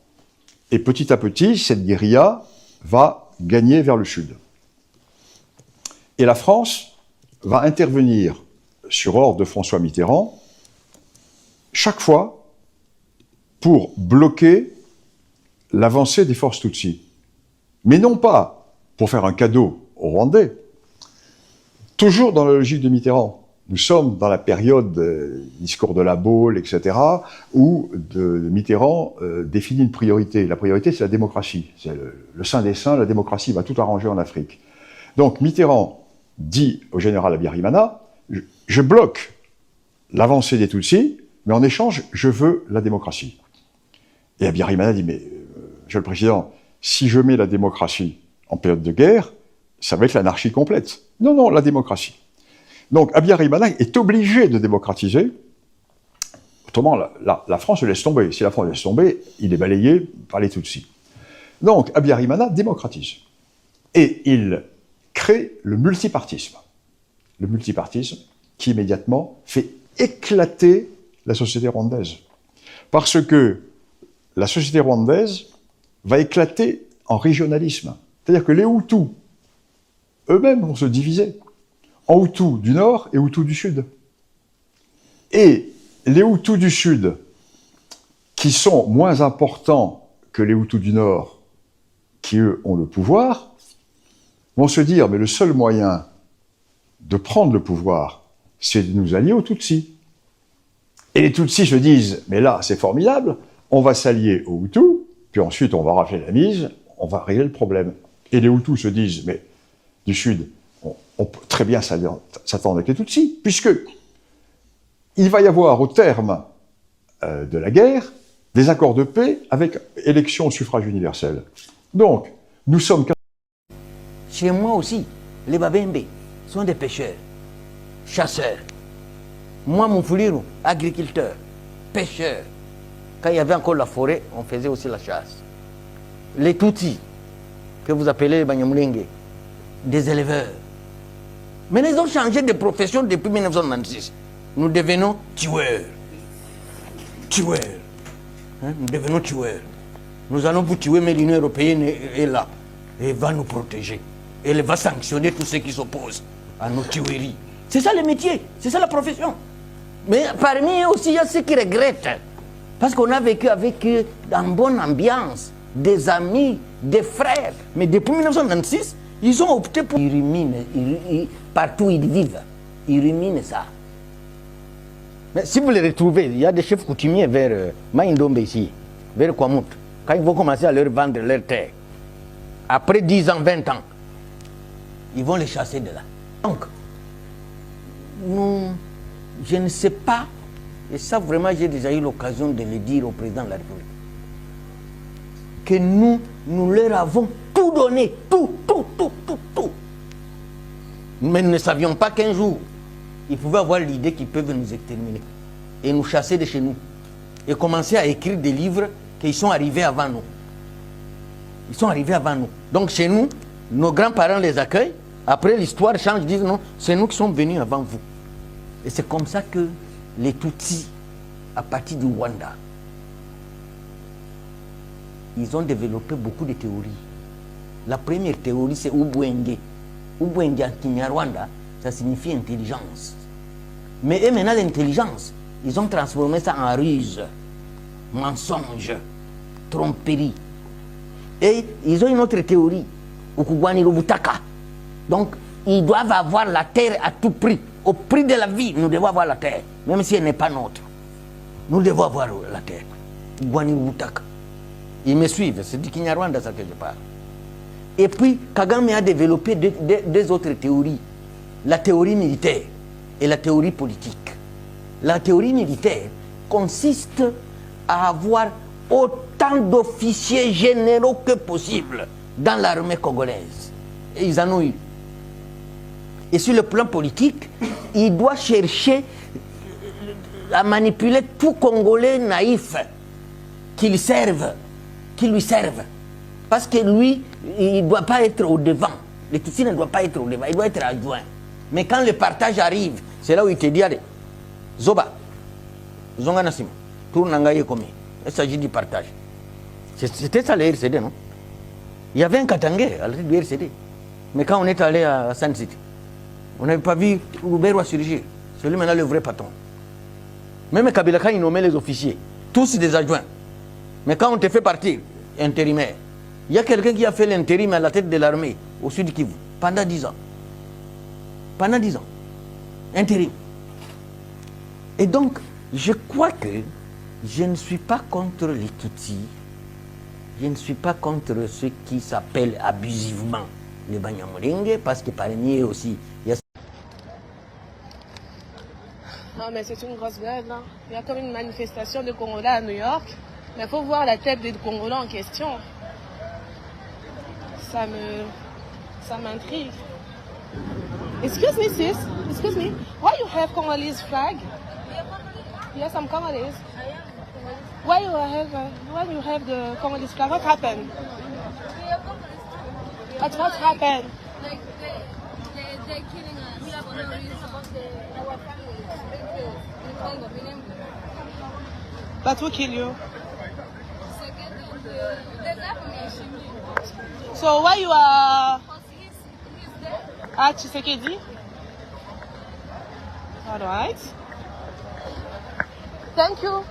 Et petit à petit, cette guérilla va gagner vers le sud. Et la France va intervenir sur ordre de François Mitterrand chaque fois pour bloquer l'avancée des forces Tutsis. Mais non pas pour faire un cadeau aux Rwandais, toujours dans la logique de Mitterrand. Nous sommes dans la période discours de la Baule, etc., où Mitterrand définit une priorité. La priorité, c'est la démocratie. C'est le saint des saints, la démocratie va tout arranger en Afrique. Donc Mitterrand dit au général Habyarimana, je bloque l'avancée des Tutsis, mais en échange, je veux la démocratie. Et Habyarimana dit, mais Monsieur le Président, si je mets la démocratie en période de guerre, ça va être l'anarchie complète. Non, non, la démocratie. Donc Habyarimana est obligé de démocratiser, autrement la France le laisse tomber. Si la France le laisse tomber, il est balayé par les Tutsis. Donc Habyarimana démocratise. Et il crée le multipartisme. Le multipartisme qui immédiatement fait éclater la société rwandaise. Parce que la société rwandaise va éclater en régionalisme. C'est-à-dire que les Hutus eux-mêmes vont se diviser en Hutus du Nord et Hutus du Sud. Et les Hutus du Sud, qui sont moins importants que les Hutus du Nord, qui eux ont le pouvoir, vont se dire, mais le seul moyen de prendre le pouvoir, c'est de nous allier aux Tutsis. Et les Tutsis se disent, mais là, c'est formidable, on va s'allier aux Hutus, puis ensuite on va rafler la mise, on va régler le problème. Et les Hutus se disent, mais du Sud, on peut très bien s'attendre avec les Tutsis, puisque il va y avoir au terme de la guerre des accords de paix avec élection au suffrage universel. Donc, nous sommes... Chez moi aussi, les Babembe sont des pêcheurs, chasseurs. Moi, mon frère, agriculteur, pêcheur. Quand il y avait encore la forêt, on faisait aussi la chasse. Les Tutsis, que vous appelez les Banyamulenge, des éleveurs. Mais ils ont changé de profession depuis 1996. Nous devenons tueurs. Tueurs. Hein? Nous devenons tueurs. Nous allons vous tuer, mais l'Union européenne est là. Et va nous protéger. Et elle va sanctionner tous ceux qui s'opposent à nos tueries. C'est ça le métier, c'est ça la profession. Mais parmi eux aussi, il y a ceux qui regrettent. Parce qu'on a vécu avec eux dans une bonne ambiance, des amis, des frères. Mais depuis 1996, ils ont opté pour... Ils ruminent, partout où ils vivent, ils ruminent ça. Mais si vous les retrouvez, il y a des chefs coutumiers vers Maïndombe ici, vers Kwamut, quand ils vont commencer à leur vendre leur terre, après 10 ans, 20 ans, ils vont les chasser de là. Donc, je ne sais pas, et ça vraiment j'ai déjà eu l'occasion de le dire au président de la République, que nous leur avons tout donné, tout. Mais nous ne savions pas qu'un jour, ils pouvaient avoir l'idée qu'ils peuvent nous exterminer et nous chasser de chez nous. et commencer à écrire des livres qu'ils sont arrivés avant nous. Ils sont arrivés avant nous. Donc chez nous, nos grands-parents les accueillent. Après, l'histoire change, ils disent non, c'est nous qui sommes venus avant vous. Et c'est comme ça que les Tutsis, à partir du Rwanda, ils ont développé beaucoup de théories. La première théorie, c'est Ubwenge. Ubwenge en Kinyarwanda, ça signifie intelligence. Mais eux, maintenant, l'intelligence, ils ont transformé ça en ruse, mensonge, tromperie. Et ils ont une autre théorie, Ukugwani Lubutaka. Donc, ils doivent avoir la terre à tout prix. Au prix de la vie, nous devons avoir la terre, même si elle n'est pas nôtre. Nous devons avoir la terre. Ukugwani Lubutaka. Ils me suivent, c'est du Kinyarwanda ça que je parle. Et puis, Kagame a développé deux autres théories. La théorie militaire et la théorie politique. La théorie militaire consiste à avoir autant d'officiers généraux que possible dans l'armée congolaise. Et ils en ont eu. Et sur le plan politique, il doit chercher à manipuler tout Congolais naïf qui lui servent. Parce que lui, il ne doit pas être au devant. Le Tutsi ne doit pas être au devant, il doit être adjoint. Mais quand le partage arrive, c'est là où il te dit, allez, Zoba, Zonga Nassima, tourne Nangaye Komi. Il s'agit du partage. C'était ça le RCD, non? Il y avait un Katangé à la tête du RCD. Mais quand on est allé à San City, on n'avait pas vu Roubero surgir. C'est lui maintenant le vrai patron. Même Kabila, quand il nommait les officiers, tous des adjoints. Mais quand on te fait partir, intérimaire, il y a quelqu'un qui a fait l'intérim à la tête de l'armée au sud Kivu pendant 10 ans. Pendant 10 ans. Intérim. Et donc, je crois que je ne suis pas contre les Tutsis. Je ne suis pas contre ceux qui s'appellent abusivement les Banyamulenge, parce que parmi eux aussi, il y a... Non, mais c'est une grosse blague, là. Il y a comme une manifestation de Congolais à New York. Mais il faut voir la tête des Congolais en question. Ça m'intrigue. Excuse me, sis. Excuse me. Why you have Congolese flag? Yes, I'm Congolese. Why you have the Congolese flag? What happened? What happened? Like they're killing us. We have no reason about our family in Congo. But who killed you? The government. So why you are? He's there. Ah, Tshisekedi? All right. Thank you.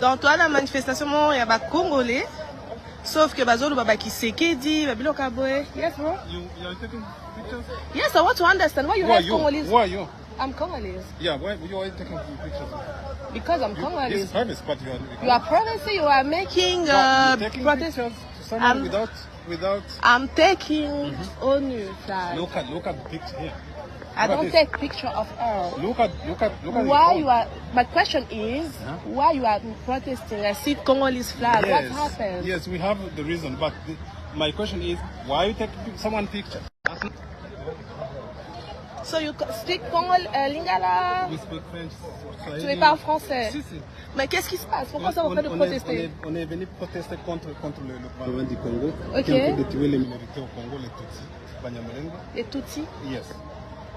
Donc, toi, la manifestation, il y a des Congolais, sauf que Bazolo Baba Tshisekedi, Babilo Kaboé. Yes, bro? You are taking pictures? Yes, I want to understand why you Who are have you? Congolese. Who are you? I'm Congolese. Yeah, why you are taking pictures? Because I'm It's Congolese. private, but You are privacy, you are making you're taking protest. pictures to someone I'm- without. I'm taking ONU flag. Look at the picture here. I Look at don't this. take picture of her. Look at Why the you are? My question is, why you are protesting? I see Congolese flag. Yes. What happened? Yes, we have the reason, but my question is, why you take someone picture? So you speak Lingala? We speak French. Tu es pas français. Si, si. Mais qu'est-ce qui se passe? Pourquoi ça vous fait de protester? On est venu protester contre le gouvernement du Congo, Ok. qui est en train de tuer les minorités au Congo, les Tutsis, Banyamulenge. Les Tutsis? Yes,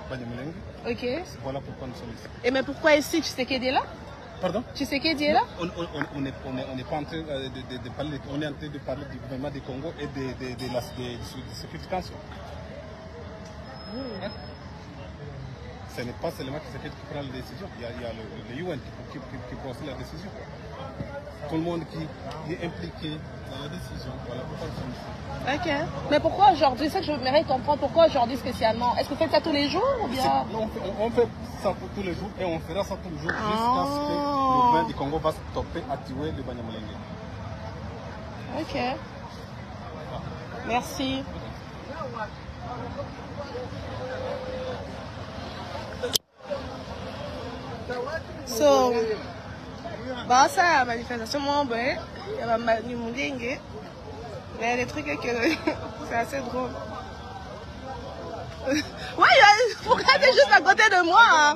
Banyamulenge. Ok. Voilà pourquoi nous sommes ici. Et mais pourquoi ici Tshisekedi est là? Pardon? Tshisekedi est là? On n'est pas en train de parler, on est en train de parler du gouvernement du Congo et de la Security Council. Hein? Ce n'est pas seulement qui prend la décision, il y a le UN qui prend aussi la décision. Tout le monde qui est impliqué dans la décision. Voilà pourquoi nous sommes ici. Ok. Mais pourquoi aujourd'hui? C'est ça que je voudrais comprendre. Pourquoi aujourd'hui spécialement? Est-ce que vous faites ça tous les jours ou bien? Non, on fait ça pour tous les jours et on fera ça tous les jours jusqu'à ce que le gouvernement du Congo va stopper à tuer le Banyamulenge. Ok. Merci. So, basa manifestation mo ba ya ba ni mulenge Il y a des trucs que c'est assez drôle. Ouais, pourquoi t'es juste à côté de moi? Hein?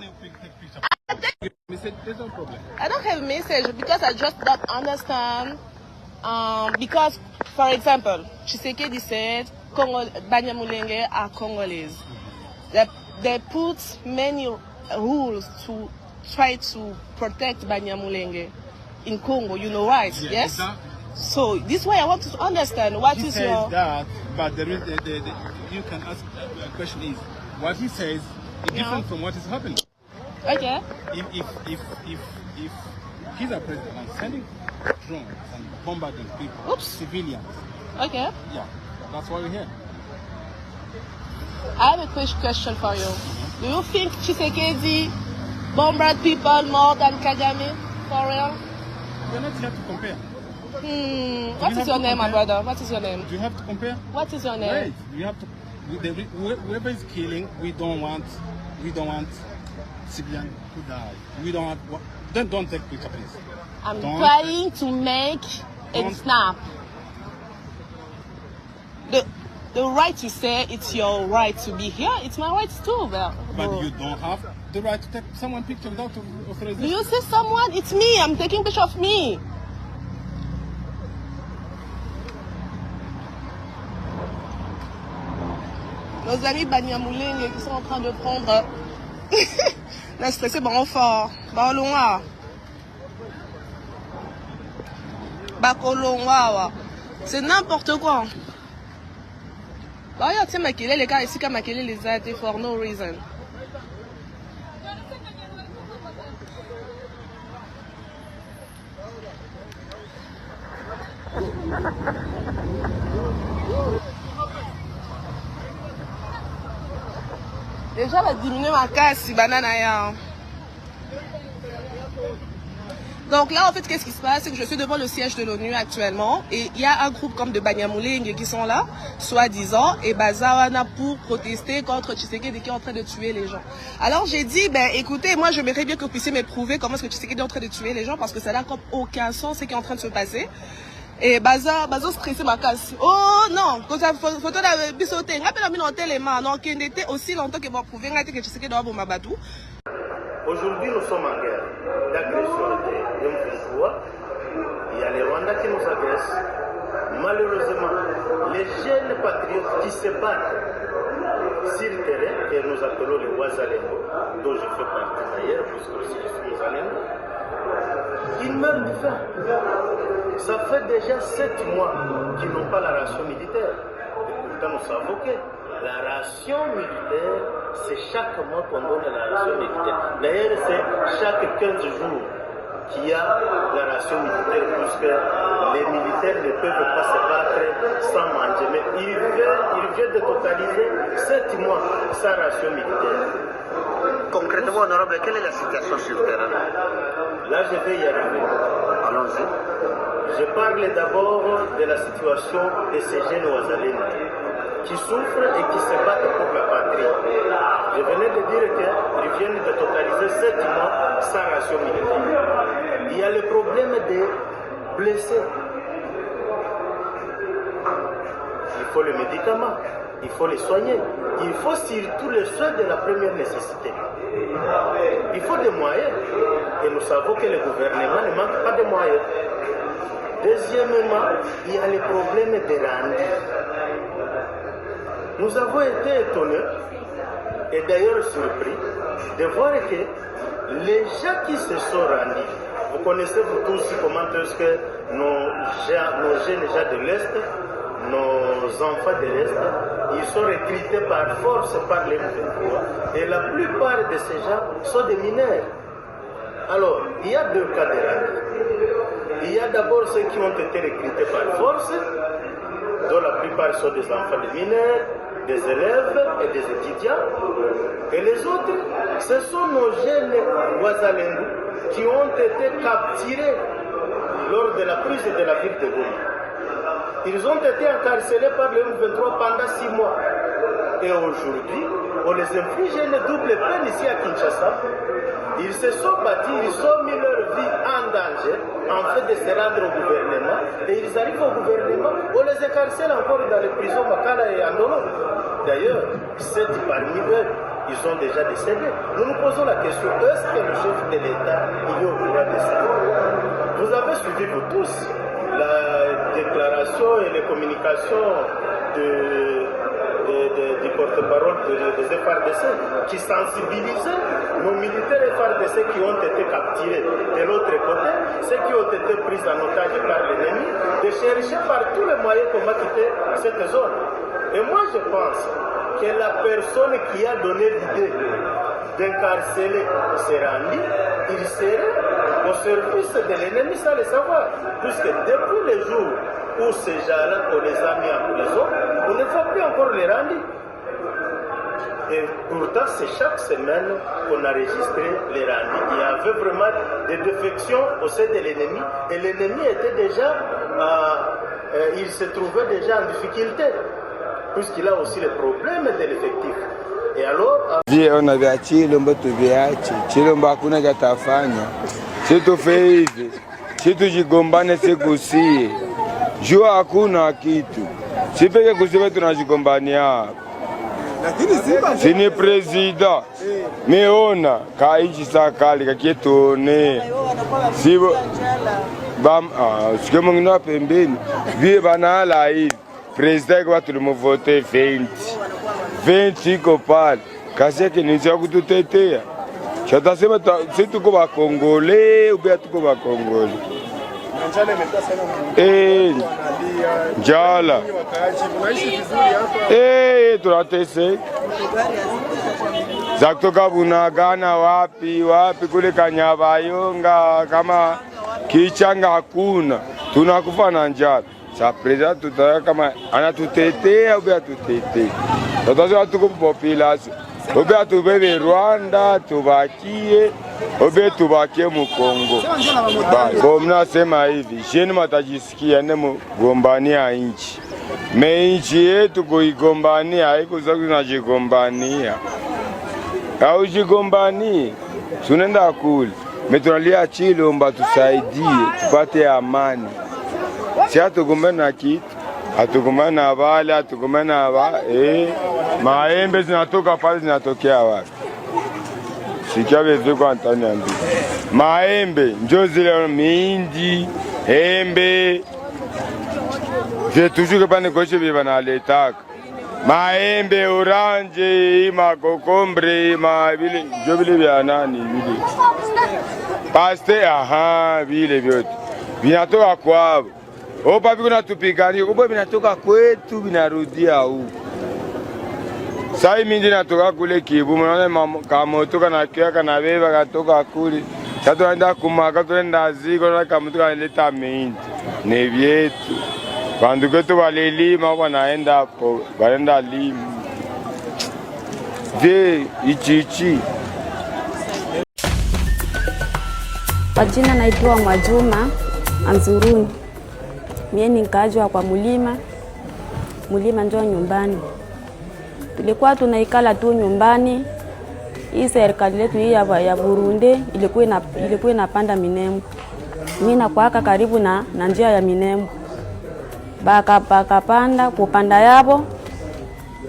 I don't have a message because I just don't understand. Because, for example, Tshisekedi said Banyamulenge are Congolese. They put many rules to try to protect Banyamulenge in Congo. You know, right? Yes. Exactly. So this way I want to understand what he is says your. That, but there is you can ask a question is what he says is different from what is happening. Okay. If he's a president and sending drones and bombarding people, Oops. civilians. Okay. Yeah, that's why we're here. I have a quick question for you. Do you think Tshisekedi bombard people more than Kagame? For real? We're not here to compare. What is your name, my brother? What is your name? Do you have to compare? What is your name? Right. You have to. Whoever is killing, we don't want civilians to die. We don't want. Don't take picture, please. I'm trying to make a snap. The right to say it's your right to be here, it's my right too. But you don't have the right to take someone's picture without authorization. Do you see someone? It's me. I'm taking picture of me. Nos amis Banyamulenge qui sont en train de prendre la stressé bon fort, bon loin. Bakolongwa. C'est n'importe quoi. Bah regarde, c'est Makele, les gars ici comme Makele les a été for no reason. Déjà, va diminuer ma casse, banana. Donc là, en fait, qu'est-ce qui se passe? C'est que je suis devant le siège de l'ONU actuellement et il y a un groupe comme de Banyamulenge qui sont là, soi-disant, et Bazawana pour protester contre Tshisekedi qui est en train de tuer les gens. Alors j'ai dit, ben écoutez, moi j'aimerais bien que vous puissiez me prouver comment est-ce que Tshisekedi est en train de tuer les gens parce que ça n'a comme aucun sens ce qui est en train de se passer. Et Bazo stressé ma casse. Oh non, quand ça photo de bisoté, rappelle mis dans téléma, non, qui était aussi longtemps que vous prouver que Tshisekedi doit bombarder Batou. Aujourd'hui, nous sommes en guerre d'agression de M23. Il y a les Rwandais qui nous agressent. Malheureusement, les jeunes patriotes qui se battent sur le terrain, que nous appelons les Ouazalendo, dont je fais partie d'ailleurs, puisque aussi je suis Ouazalendo, ils meurent de faim. Ça fait déjà 7 mois qu'ils n'ont pas la ration militaire. Et pourtant, nous savons que la ration militaire, c'est chaque mois qu'on donne la ration militaire. D'ailleurs, c'est chaque 15 jours qu'il y a la ration militaire, puisque les militaires ne peuvent pas se battre sans manger. Mais ils viennent de totaliser 7 mois sans ration militaire. Concrètement, honorable, quelle est la situation sur le terrain? Là, je vais y arriver. Allons-y. Je parle d'abord de la situation de ces jeunes Ouazalendo qui souffrent et qui se battent pour la patrie. Je venais de dire qu'ils viennent de totaliser 7 mois sans ration militaire. Il y a le problème des blessés. Il faut le médicament, il faut les soigner. Il faut surtout les soins de la première nécessité. Il faut des moyens. Et nous savons que le gouvernement ne manque pas de moyens. Deuxièmement, il y a le problème des rendus. Nous avons été étonnés, et d'ailleurs surpris, de voir que les gens qui se sont rendus, vous connaissez vous tous comment est-ce que nos jeunes gens de l'Est, nos enfants de l'Est, ils sont recrutés par force par les gouvernements. Et la plupart de ces gens sont des mineurs. Alors, il y a 2 cas de rendus. Il y a d'abord ceux qui ont été recrutés par force, dont la plupart sont des enfants de mineurs, des élèves et des étudiants. Et les autres, ce sont nos jeunes Ouazalendo qui ont été capturés lors de la prise de la ville de Goma. Ils ont été incarcérés par le M23 pendant 6 mois. Et aujourd'hui, on les inflige une double peine ici à Kinshasa. Ils se sont battus, ils ont mis leur vie en danger en fait de se rendre au gouvernement et ils arrivent au gouvernement, on les écarcelle encore dans les prisons Makala et Andolo. D'ailleurs, 7 parmi eux, ils ont déjà décédé. Nous nous posons la question, est-ce que le chef de l'État il est au courant de ça? Vous avez suivi vous tous la déclaration et les communications du porte-parole des FARDC qui sensibilisaient nos militaires FARDC qui ont été capturés. De l'autre côté, ceux qui ont été pris en otage par l'ennemi, de chercher par tous les moyens comment quitter cette zone. Et moi je pense que la personne qui a donné l'idée d'incarcérer Serandi, il serait au service de l'ennemi sans le savoir. Puisque depuis le jour où ces gens-là, on les a mis en prison, on ne va plus encore les rendre. Et pourtant, c'est chaque semaine qu'on a enregistré les rendus. Il y avait vraiment des défections au sein de l'ennemi. Et l'ennemi était déjà, il se trouvait déjà en difficulté. Puisqu'il a aussi le problème de l'effectif. Et alors... on avait Chilombo tuviache, Chilombo hakuna katafanya. Si tufe hivi, si tujigombane sikusie. Jua hakuna kitu. Si peke kusema tunajigombania. Si ni presida. Meona kaishi sakali kakitone. Sibo bam sike mungina pembeni. Vie banala hivi. Presida kwa tulimuvote 20 iko pale. Kasi yake ni cha kututetea. Chatasema si tuko ba Kongole ou bien tuko ba Kongole. Njala. Tunatese. Za kutoka Bunagana wapi kule Kanyabayonga kama Kichanga hakuna. Tunakufa na njala. Sa president tutaka kama anatutetea ou atutetea. Tutazwa tuko population. Obe atubebe Rwanda tubakie, obe tubakie mu Kongo. Kwa mnasema hivi, jeni matajisikia nemo gombania inchi. Me inchi yetu kuigombania, haiko za kunajigombania. Au jigombani, tunenda kule. Metunalia Chilombo tusaidie, tupate amani. Si atugombana kitu. Hatukumana wale, hatukumana maembe zinatoka pale zinatokea wapi? Sikia vizuri kwa Antoni ambi. Maembe, njo zile mindi, embe. Je toujours pas négocier biba na letaka. Maembe, orange, makokombre, vile, njo vile vya nani vile. Paste, vile vyote. Vinatoka kwao. Opa biko natupigania, opa binatoka kwetu binarudia huko. Sasa mimi natoka kule Kivu, mnaona kamoto kana kia kana beba katoka kule. Sasa tunaenda kumaka tunaenda ziko na kamoto kanaleta mindi. Ni vyetu. Bandu kwetu walilima wanaenda hapo, wanaenda lima. Je, ichichi. Kwa jina naitwa Mwajuma Anzuruni. Mie ni mkaaji wa kwa Mulima njoo nyumbani. Tulikuwa tunaikala tu nyumbani. Hii serikali yetu hii ya Burundi ilikuwa inapanda Minembwe. Mimi nakuaka karibu na njia ya Minembwe. Bakapanda kupanda yabo.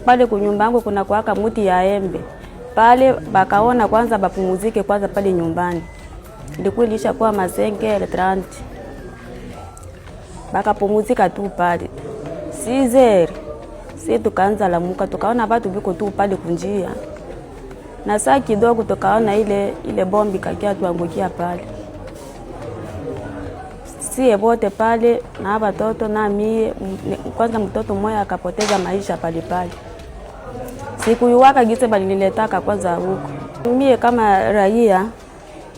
Pale kunyumbangu kuna kuaka muti ya embe. Pale bakaona kwanza bapumuzike kwanza pale nyumbani. Ilikuwa ilishakuwa masenge 30. Bakapumuzika tu pale. Sizeri. Si tukaanza lamuka, tukaona watu biko tu pale kunjia. Na saa kidogo tukaona ile bombi kakia tuangukia pale. Si bote pale na watoto na mie kwanza mtoto mmoja akapoteza maisha pale pale. Siku yuwaka gise baliniletaka kwanza huko. Mie kama raia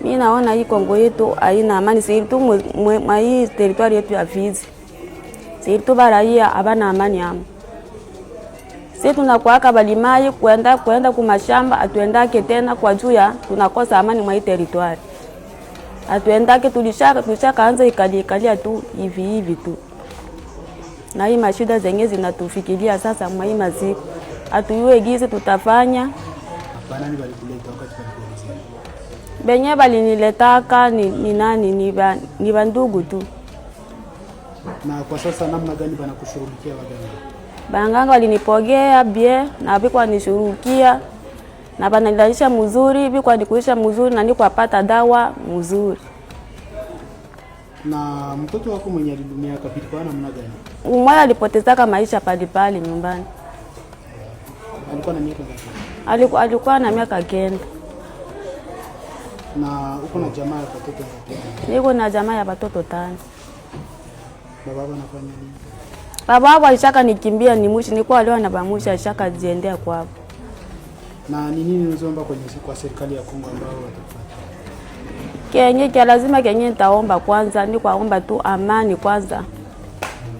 mimi naona hii Kongo yetu haina amani, si tu hii territoire yetu ya Fizi. Si tu baraia habana amani hapo. Sisi tunakuaka balimai kwenda kumashamba, atuendake tena kwa juu ya tunakosa amani mwa hii territoire. Atuendake tulishaka anza ikalia tu hivi tu. Na hii mashida zenye zinatufikiria sasa mwa hii maziku. Atuyue gizi tutafanya Banani walikuleta wakati walikuelezea? Benye baliniletaka ni nani, ni bandugu tu. Na kwa sasa namna gani banakushughulikia waganga? Banganga walinipogea bie na biko nishurukia na bananilisha mzuri, biko nikuisha mzuri na niko apata dawa mzuri. Na mtoto wako mwenye alidumia kapilikuwa namna gani? Mmoja alipotezaka maisha pale nyumbani. Alikuwa na miaka ngapi? Alikuwa na miaka 9. Na uko na jamaa ya watoto ngapi? Niko na jamaa ya watoto 5. Baba wako anafanya nini? Baba wako alishaka nikimbia nimushi, nilikuwa leo na bamusha alishaka jiendea kwao. Na ni nini unaomba kwa serikali ya Kongo ambao watafanya? Kenye lazima nitaomba kwanza ni kuomba tu amani kwanza.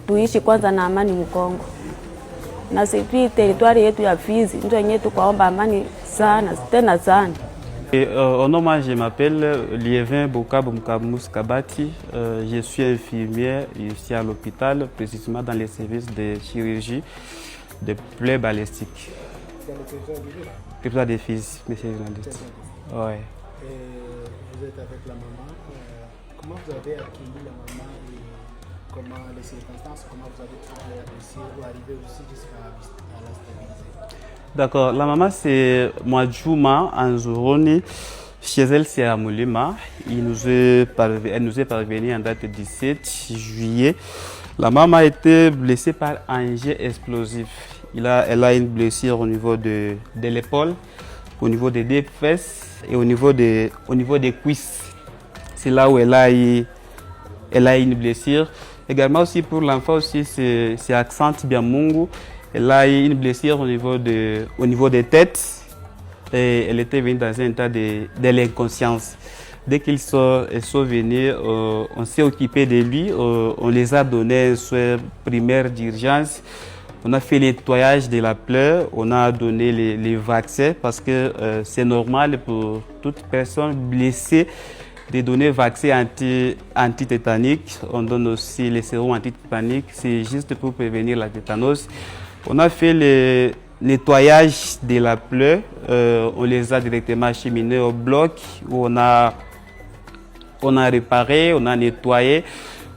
Tuishi kwanza na amani Mkongo. Na sisi territoire yetu ya Fizi ndio yenyewe tukaomba amani sana, tena sana. Au nom, moi je m'appelle Liévin Bokab Mkamous Kabati. Je suis infirmière ici à l'hôpital, précisément dans les services de chirurgie de plaies balistiques. C'est ça des fils, messieurs les journalistes. Ouais. Vous êtes avec la maman. Comment vous avez accueilli la maman et comment les circonstances, comment vous avez trouvé la blessure ou arrivé aussi jusqu'à la stabiliser? D'accord, la maman c'est Mwadjouma Anzuroni. Chez elle c'est à Moulima. Elle nous est parvenue en date 17 juillet. La maman a été blessée par un jet explosif. Elle a une blessure au niveau de l'épaule, au niveau des deux fesses et au niveau des cuisses. C'est là où elle a une blessure. Également aussi pour l'enfant aussi c'est Accent Biamungu. Elle a eu une blessure au niveau des têtes et elle était venue dans un état de l'inconscience. Dès qu'ils sont venus, on s'est occupé de lui, on les a donné un soin primaire d'urgence. On a fait le nettoyage de la plaie, on a donné les vaccins parce que c'est normal pour toute personne blessée de donner vaccin antitétanique. On donne aussi les sérums antitétaniques, c'est juste pour prévenir la tétanose. On a fait le nettoyage de la plaie, on les a directement acheminés au bloc où on a réparé, on a nettoyé.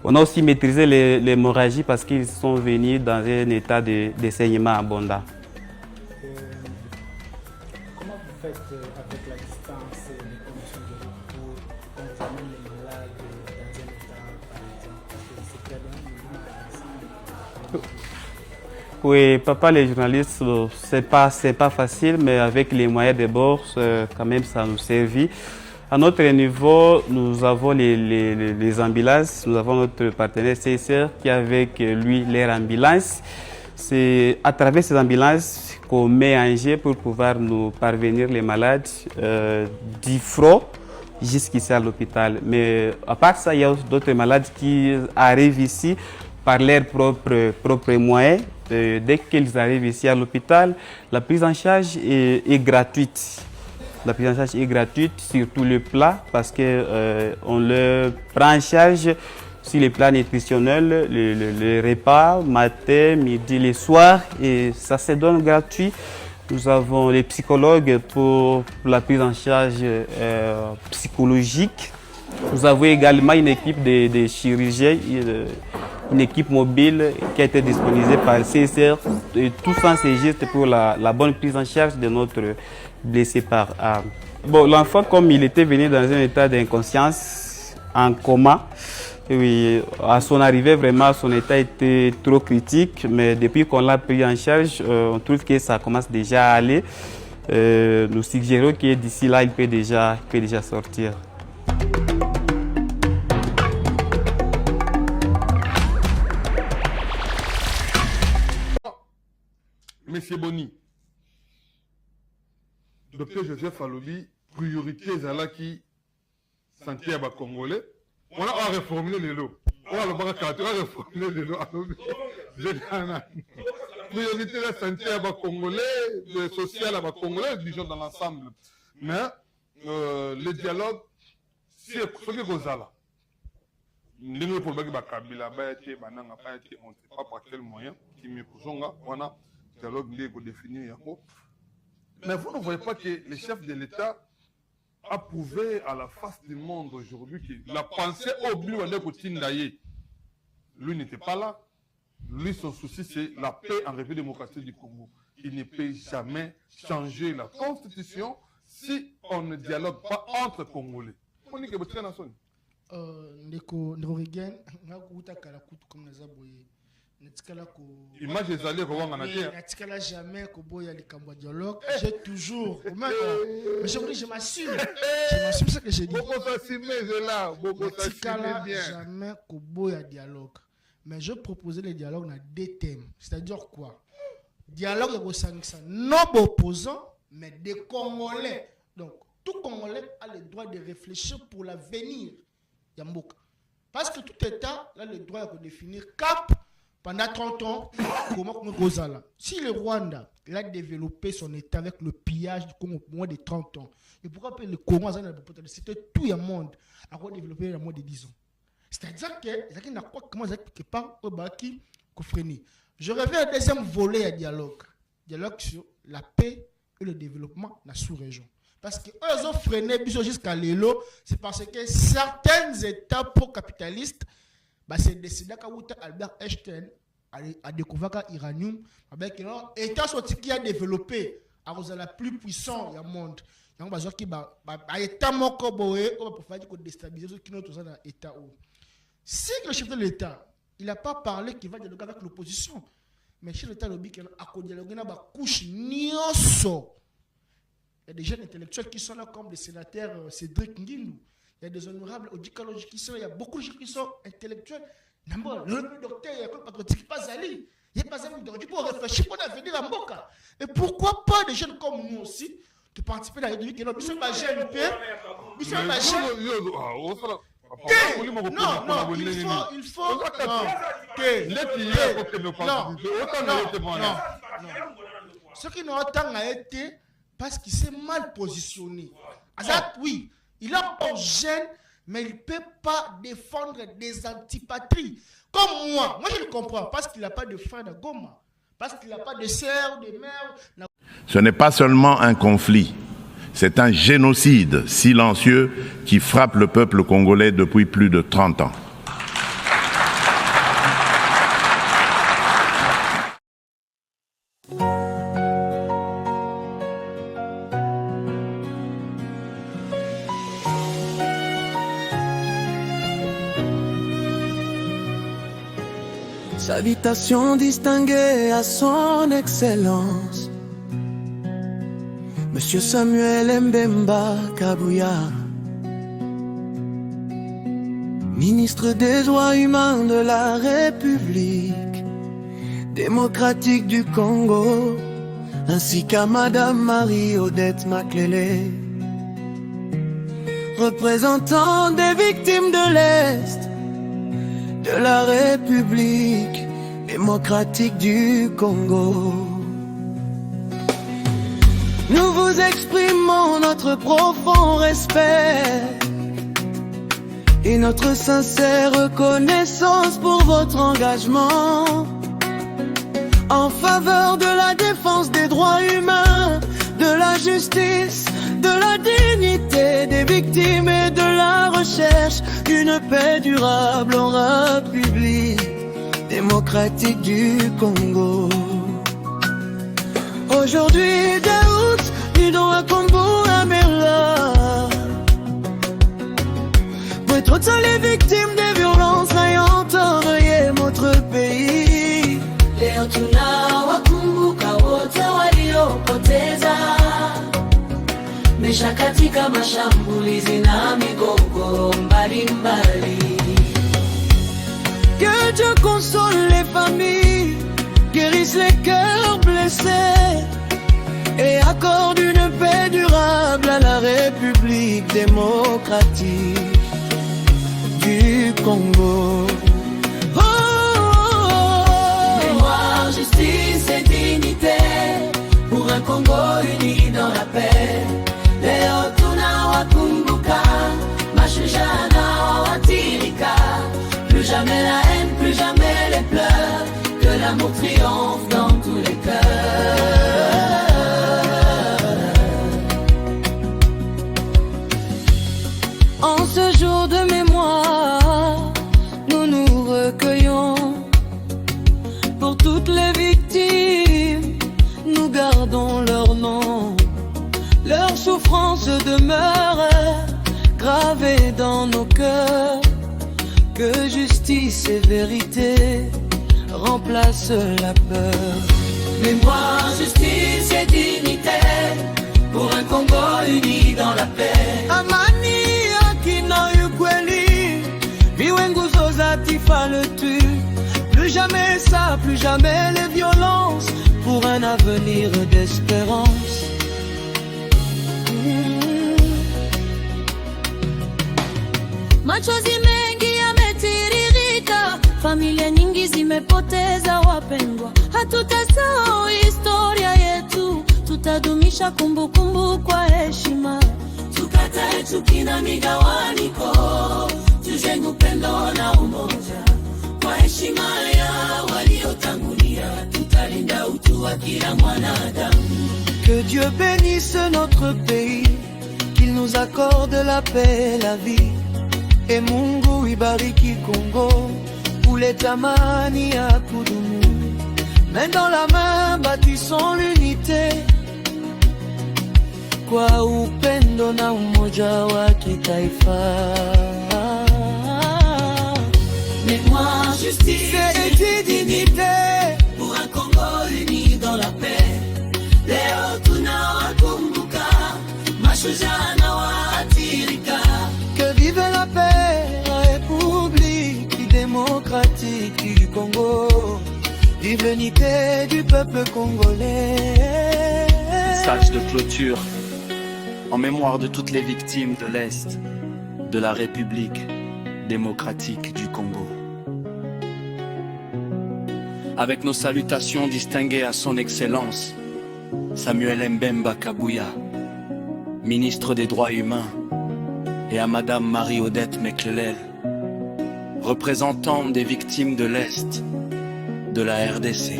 On a aussi maîtrisé l'hémorragie parce qu'ils sont venus dans un état de saignement abondant. Comment vous faites avec la distance et les conditions de repos quand vous amenez les malades dans un état, par exemple, c'est Oui, papa, les journalistes, c'est pas facile, mais avec les moyens de bord, quand même, ça nous servit. À notre niveau, nous avons les ambulances, nous avons notre partenaire CSR qui a avec lui leur ambulance. C'est à travers ces ambulances qu'on met en jeu pour pouvoir nous parvenir les malades d'Ifro jusqu'ici à l'hôpital. Mais à part ça, il y a d'autres malades qui arrivent ici par leurs propres moyens. Dès qu'ils arrivent ici à l'hôpital, la prise en charge est gratuite. La prise en charge est gratuite sur tout le plat parce qu'on le prend en charge sur les plats nutritionnels, le repas, matin, midi, le soir, et ça se donne gratuit. Nous avons les psychologues pour la prise en charge psychologique. Nous avons également une équipe de chirurgiens, une équipe mobile qui a été disponible par le CSR. Et tout ça, c'est juste pour la bonne prise en charge de notre blessé par arme. Bon, l'enfant, comme il était venu dans un état d'inconscience, en coma, oui, à son arrivée, vraiment, son état était trop critique. Mais depuis qu'on l'a pris en charge, on trouve que ça commence déjà à aller. Nous suggérons que d'ici là, il peut déjà sortir. Monsieur Boni, Docteur Joseph Alobi, priorité qui santé à Congolais. On a réformé les lots. On a réformé les lots. Priorité la santé à Congolais, le social à Congolais, disons dans l'ensemble. Mais le dialogue, c'est ce que vous avez. Nous pour le Kabila, on ne sait pas par quel moyen, qui me on a dialogue défini. Mais vous ne voyez pas que le chef de l'État a prouvé à la face du monde aujourd'hui que la pensée oublie Tindaye. Lui n'était pas là. Lui, son souci, c'est la paix en République démocratique du Congo. Il ne peut jamais changer la constitution si on ne dialogue pas entre Congolais. Image des alliés jamais dialogue. J'ai toujours. Mais je m'assume. Je m'assume ce que j'ai dit. Jamais Koboya dialogue. Mais je proposais le dialogue dans deux thèmes. C'est-à-dire quoi? Dialogue non opposants, mais des Congolais. Donc, tout Congolais a le droit de réfléchir pour l'avenir. Yamboka. Parce que tout État a le droit de définir cap pendant 30 ans. Comment Gozala. Si le Rwanda il a développé son État avec le pillage du Congo pour moins de 30 ans, et pourquoi le Congo a c'était tout le monde à développer en moins de 10 ans. C'est-à-dire que n'a pas commencé quelque part au Baki Kofreni. Je reviens au deuxième volet à dialogue. Dialogue sur la paix et le développement de la sous-région. Parce qu'ils ont freiné jusqu'à l'élo, c'est parce que certains États pro-capitalistes, c'est décidé qu'Albert Einstein a découvert l'Iranium, avec l'État qui a développé, à la plus puissant du monde. Il y a un État pour déstabiliser l'État. Si le chef de l'État, il n'a pas parlé qu'il va dialoguer avec l'opposition, mais le chef de l'État a dialogué avec la couche nioso. Il y a des jeunes intellectuels qui sont là comme le sénateur Cédric Ngindou. Il y a des honorables audicologiques qui sont là. Il y a beaucoup de gens qui sont intellectuels. Le docteur, il y a un patriotique pas Ali. Il n'y a pas un docteur pour réfléchir pour l'avenir à Mboka. Et pourquoi pas des jeunes comme nous aussi de participer à la République et non, nous sommes pas jeunes. Nous sommes pas jeunes. Non, il faut. Ce qui nous a été parce qu'il s'est mal positionné. Azat, oui, il a un jeune, mais il ne peut pas défendre des antipatries. Comme moi je le comprends, parce qu'il n'a pas de frère de Goma, parce qu'il n'a pas de sœur, de mère. Ce n'est pas seulement un conflit, c'est un génocide silencieux qui frappe le peuple congolais depuis plus de 30 ans. Salutation distinguée à son excellence, Monsieur Samuel Mbemba Kabuya, ministre des droits humains de la République démocratique du Congo, ainsi qu'à Madame Marie-Odette Makelele, représentant des victimes de l'Est de la République démocratique du Congo. Nous vous exprimons notre profond respect et notre sincère reconnaissance pour votre engagement en faveur de la défense des droits humains, de la justice, de la dignité des victimes et de la recherche d'une paix durable en République démocratique du Congo. Aujourd'hui, Daoud, Idon à Combo, Amela, pour être toutes les victimes des violences ayant enrayé notre pays. Leo tunawakumbuka wote waliopoteza maisha katika mashambulizi na migogoro mbalimbali. Que Dieu console les familles, guérisse les cœurs blessés et accorde une paix durable à la République démocratique du Congo. Mémoire, justice et dignité pour un Congo uni dans la paix. Leo tunawakumbuka mashujaa na watirika. Plus jamais la haine, plus jamais les pleurs, que l'amour triomphe dans tous les cœurs. jour de mémoire, nous nous recueillons. Pour toutes les victimes, nous gardons leur nom. Leur souffrance demeure gravée dans nos cœurs. Que justice et vérité remplacent la peur. Mémoire, justice et dignité pour un Congo uni dans la paix. Amani akina ukweli, viwengu zozati fa le tue. Plus jamais ça, plus jamais les violences, pour un avenir d'espérance. Machozi mengi yametiririka, familia nyingi zimepoteza wapendwa. Hatutasahau historia yetu, tutadumisha kumbukumbu kwa heshima. Tukatae chuki na migawanyiko, tujenge upendo na umoja. Kwa heshima ya waliotangulia, tutalinda utu wa kila mwanadamu. Que Dieu bénisse notre pays, qu'il nous accorde la paix et la vie. Et Mungu ibariki Congo, uleta amani ya kudumu. Main dans la main, bâtissons l'unité, kwa upendo na umoja wa kitaifa. Mémoire, justice et dignité pour un Congo uni dans la paix. Leo tunawakumbuka mashujaa na waathirika. Que vive la paix, la République démocratique du Congo. Vive l'unité du peuple congolais. Message de clôture en mémoire de toutes les victimes de l'Est, de la République démocratique du Congo. Avec nos salutations distinguées à son Excellence Samuel Mbemba Kabuya, ministre des Droits Humains, et à Madame Marie-Odette Meklelel, représentante des victimes de l'Est, de la RDC.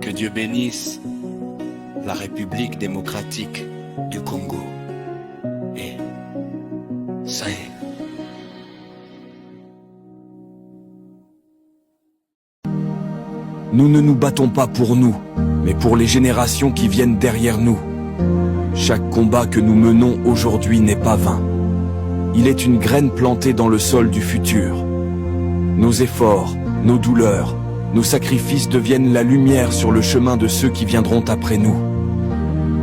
Que Dieu bénisse la République démocratique du Congo. Et ça y est. Nous ne nous battons pas pour nous, mais pour les générations qui viennent derrière nous. Chaque combat que nous menons aujourd'hui n'est pas vain. Il est une graine plantée dans le sol du futur. Nos efforts, nos douleurs, nos sacrifices deviennent la lumière sur le chemin de ceux qui viendront après nous.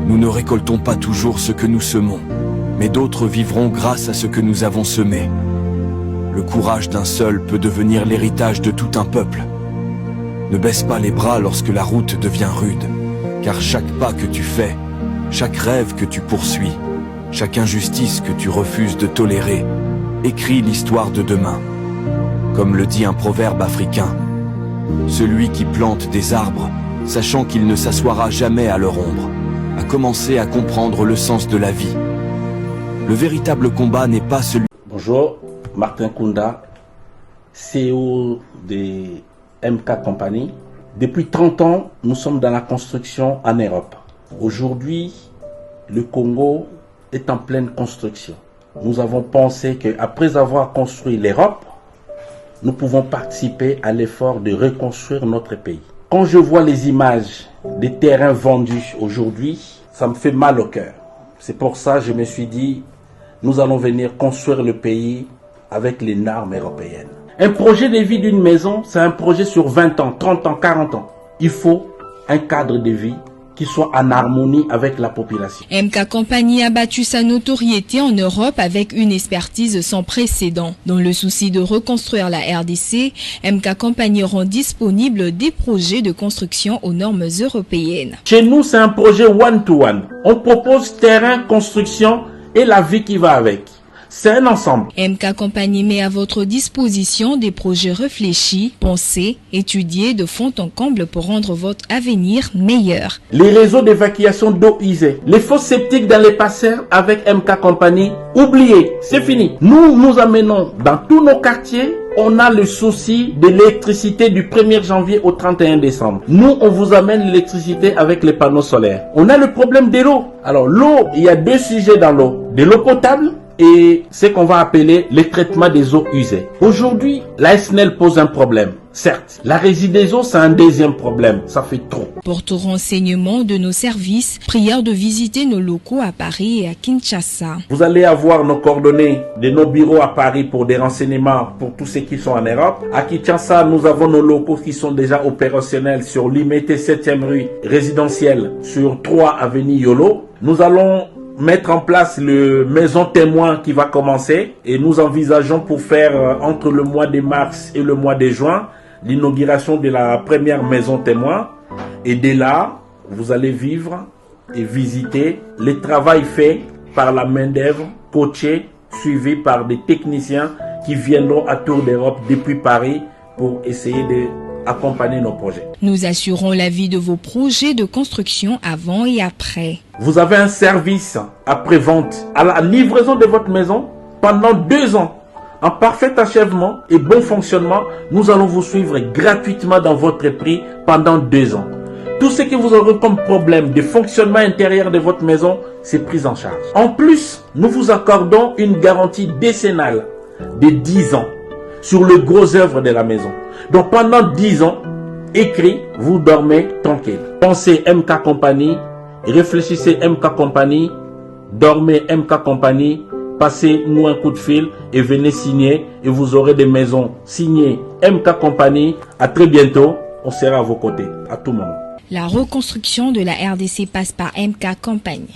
Nous ne récoltons pas toujours ce que nous semons, mais d'autres vivront grâce à ce que nous avons semé. Le courage d'un seul peut devenir l'héritage de tout un peuple. Ne baisse pas les bras lorsque la route devient rude, car chaque pas que tu fais, chaque rêve que tu poursuis, chaque injustice que tu refuses de tolérer, écrit l'histoire de demain. Comme le dit un proverbe africain, celui qui plante des arbres, sachant qu'il ne s'assoira jamais à leur ombre, a commencé à comprendre le sens de la vie. Le véritable combat n'est pas celui... Bonjour, Martin Kounda, CEO des MK Company. Depuis 30 ans, nous sommes dans la construction en Europe. Aujourd'hui, le Congo est en pleine construction. Nous avons pensé qu'après avoir construit l'Europe, nous pouvons participer à l'effort de reconstruire notre pays. Quand je vois les images des terrains vendus aujourd'hui, ça me fait mal au cœur. C'est pour ça que je me suis dit, nous allons venir construire le pays avec les normes européennes. Un projet de vie d'une maison, c'est un projet sur 20 ans, 30 ans, 40 ans. Il faut un cadre de vie qui soit en harmonie avec la population. MK Company a battu sa notoriété en Europe avec une expertise sans précédent. Dans le souci de reconstruire la RDC, MK Company rend disponible des projets de construction aux normes européennes. Chez nous, c'est un projet one-to-one. On propose terrain, construction et la vie qui va avec. C'est un ensemble. MK Company met à votre disposition des projets réfléchis, pensés, étudiés de fond en comble pour rendre votre avenir meilleur. Les réseaux d'évacuation d'eau usée, les fosses septiques dans les passerelles avec MK Company, oubliez, c'est fini. Nous amenons dans tous nos quartiers, on a le souci de l'électricité du 1er janvier au 31 décembre. Nous, on vous amène l'électricité avec les panneaux solaires. On a le problème de l'eau. Alors l'eau, il y a deux sujets dans l'eau. De l'eau potable et ce qu'on va appeler le traitement des eaux usées. Aujourd'hui, la SNEL pose un problème. Certes, la régie des eaux, c'est un deuxième problème. Ça fait trop. Pour tout renseignement de nos services, prière de visiter nos locaux à Paris et à Kinshasa. Vous allez avoir nos coordonnées de nos bureaux à Paris pour des renseignements pour tous ceux qui sont en Europe. À Kinshasa, nous avons nos locaux qui sont déjà opérationnels sur l'IMT 7e rue résidentielle sur 3 avenue Yolo. Nous allons mettre en place le maison témoin qui va commencer et nous envisageons pour faire entre le mois de mars et le mois de juin l'inauguration de la première maison témoin, et dès là vous allez vivre et visiter le travail fait par la main d'œuvre, coaché, suivi par des techniciens qui viendront à tour d'Europe depuis Paris pour essayer d'accompagner nos projets. Nous assurons la vie de vos projets de construction avant et après. Vous avez un service après-vente à la livraison de votre maison pendant 2 ans. En parfait achèvement et bon fonctionnement, nous allons vous suivre gratuitement dans votre prix pendant 2 ans. Tout ce que vous aurez comme problème de fonctionnement intérieur de votre maison, c'est pris en charge. En plus, nous vous accordons une garantie décennale de 10 ans sur le gros œuvre de la maison. Donc pendant 10 ans, écrit, vous dormez tranquille. Pensez MK Company, réfléchissez MK Company, dormez MK Company, passez-nous un coup de fil et venez signer et vous aurez des maisons signées MK Company. À très bientôt, on sera à vos côtés, à tout moment. La reconstruction de la RDC passe par MK Company.